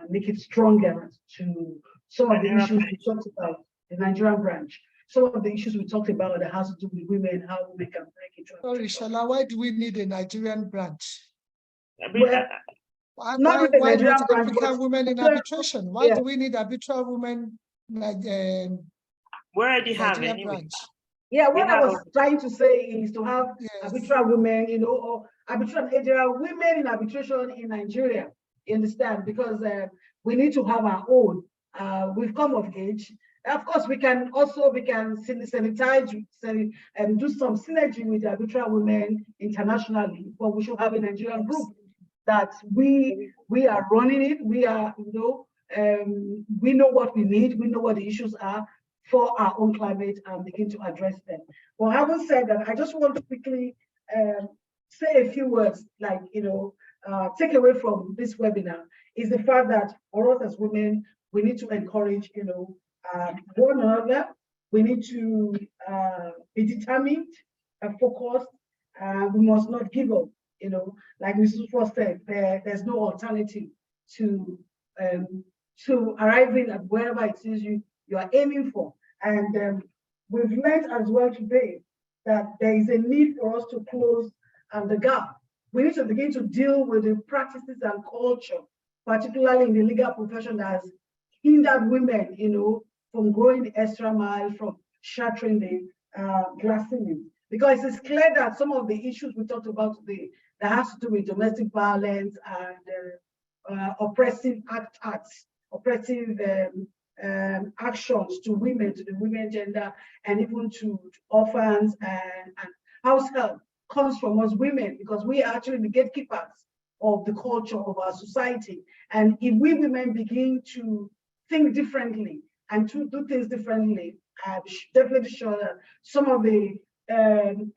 make it stronger to some of the issues we talked about, the Nigerian branch. Some of the issues we talked about that has to do with women, how women can break it. Sorry, Shola, why do we need a Nigerian branch? Well, Why not not Nigerian branch, African women in arbitration? Why yeah. do we need arbitral women We already have Nigerian anyway. branch? Yeah, what We I have was trying to say is to have Yes. arbitral women, you know, or arbitral, there are women in arbitration in Nigeria, you understand? Because we need to have our own. We've come of age. Of course, we can sanitize and do some synergy with the arbitral women internationally, but we should have a Nigerian group that we are running it. We are, you know, we know what we need. We know what the issues are for our own climate and begin to address them. Well, having said that, I just want to quickly say a few words, like, you know, take away from this webinar is the fact that for us as women, we need to encourage, you know, one another. We need to be determined and focused. We must not give up, you know, like Mrs. Ufot said, there's no alternative to arriving at wherever it is you are aiming for. And we've learned as well today that there is a need for us to close the gap. We need to begin to deal with the practices and culture, particularly in the legal profession, that has hindered women, you know, from going the extra mile, from shattering the glass ceiling. Because it's clear that some of the issues we talked about today that has to do with domestic violence and oppressive acts, oppressive actions to women, to the women gender, and even to orphans and house help comes from us women, because we are actually the gatekeepers of the culture of our society. And if we women begin to think differently and to do things differently, I'm definitely sure that some of the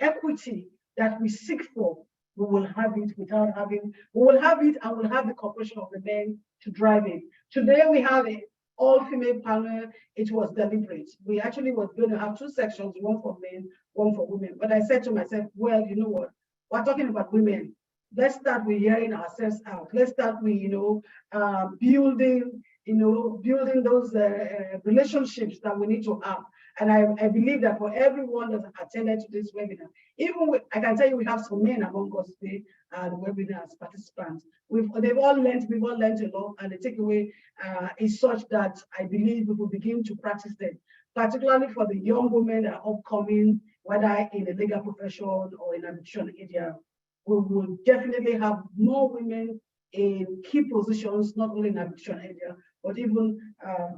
equity that we seek for, we will have it without having, we will have it and we'll have the cooperation of the men to drive it. Today we have an all-female panel. It was deliberate. We actually was going to have two sections, one for men, one for women. But I said to myself, well, you know what? We're talking about women. Let's start with hearing ourselves out. Let's start with, you know, building those relationships that we need to have. And I believe that for everyone that attended to this webinar, I can tell you we have some men among us today, the webinar as participants. We've all learned a lot, and the takeaway is such that I believe we will begin to practice them, particularly for the young women that are upcoming, whether in the legal profession or in arbitration area. We will definitely have more women in key positions, not only in arbitration area, but even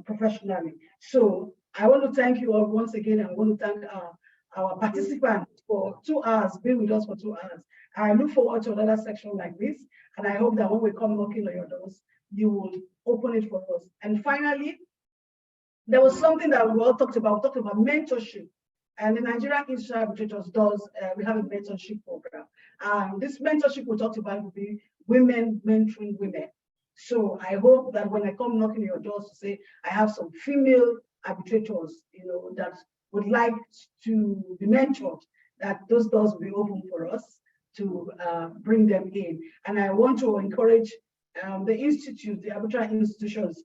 professionally. So I want to thank you all once again. I want to thank our participants for 2 hours, being with us for 2 hours. I look forward to another section like this, and I hope that when we come knocking on your doors, you will open it for us. And finally, there was something that we all talked about. We talked about mentorship. And the Nigerian Institute of Arbitrators does, we have a mentorship program. This mentorship we talked about will be women mentoring women. So I hope that when I come knocking on your doors to say, I have some female arbitrators, you know, that would like to be mentored, that those doors will be open for us to bring them in. And I want to encourage the institute, the arbitral institutions.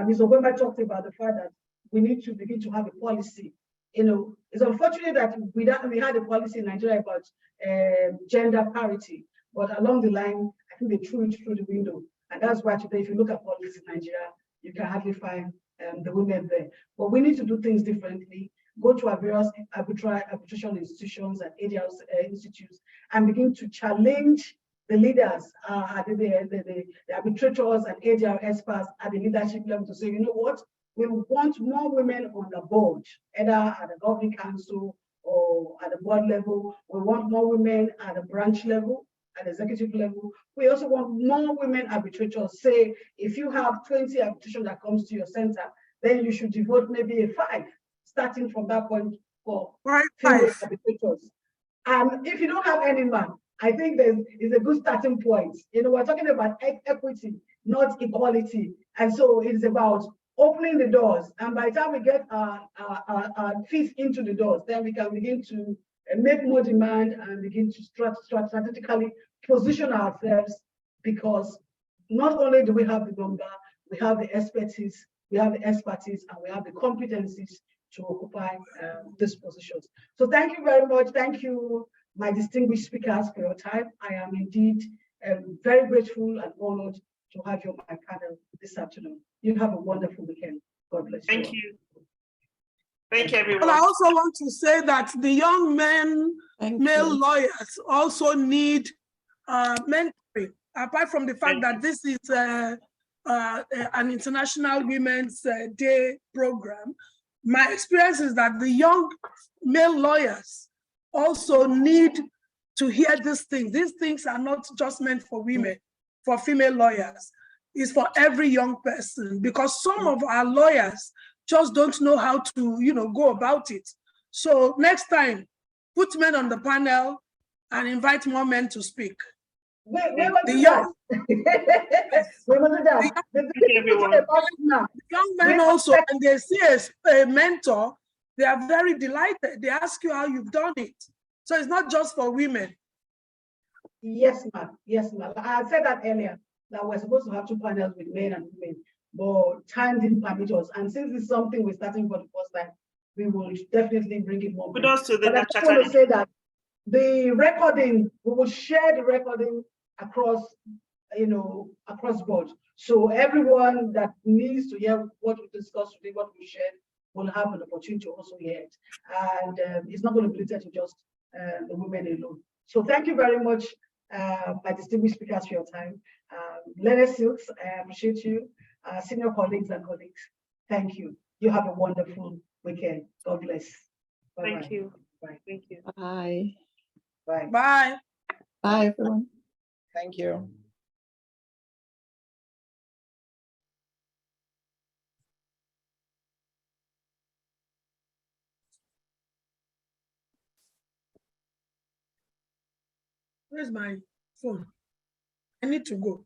Ms. Ogwemoh talked about the fact that we need to begin to have a policy. You know, it's unfortunate that we had a policy in Nigeria about gender parity, but along the line, I think they threw it through the window. And that's why today, if you look at policy in Nigeria, you can hardly find the women there. But we need to do things differently, go to our various arbitration institutions and ADR institutes, and begin to challenge the leaders, the arbitrators and ADR experts at the leadership level to say, you know what? We want more women on the board, either at the governing council or at the board level. We want more women at the branch level, at the executive level. We also want more women arbitrators. Say, if you have 20 arbitration that comes to your center, then you should devote maybe a 5. starting from that point for Right, female life. arbitrators. And if you don't have any man, I think is a good starting point. You know, we're talking about equity, not equality. And so it's about opening the doors. And by the time we get our feet into the doors, then we can begin to make more demand and begin to strategically position ourselves, because not only do we have the number, we have the expertise, we have the expertise, and we have the competencies to occupy these positions. So thank you very much. Thank you, my distinguished speakers, for your time. I am indeed very grateful and honored to have you on my panel this afternoon. You have a wonderful weekend. God bless you. Thank you. Thank you, everyone. And I also want to say that the young men, male lawyers, also need mentoring. Apart from the fact that this is an International Women's Day program, my experience is that the young male lawyers also need to hear these things. These things are not just meant for women, for female lawyers. It's for every young person, because some of our lawyers just don't know how to, go about it. So next time, put men on the panel and invite more men to speak. We will do that. We will do that. The young men also, when they see a mentor, they are very delighted. They ask you how you've done it. So it's not just for women. Yes, ma'am. Yes, ma'am. I said that earlier, that we're supposed to have 2 panels with men and women, but time didn't permit us. And since it's something we're starting for the first time, we will definitely bring it more. But also I just want to say that the recording, we will share the recording across, across board. So everyone that needs to hear what we discussed today, what we shared, will have an opportunity to also hear it. And it's not going to be limited to just the women alone. So thank you very much, my distinguished speakers, for your time. Leonard Silks, I appreciate you. Senior colleagues and colleagues, thank you. You have a wonderful weekend. God bless. Bye-bye. Thank you. Bye. Thank you. Bye. Bye. Bye. Bye, everyone. Thank you. Where's my phone? I need to go.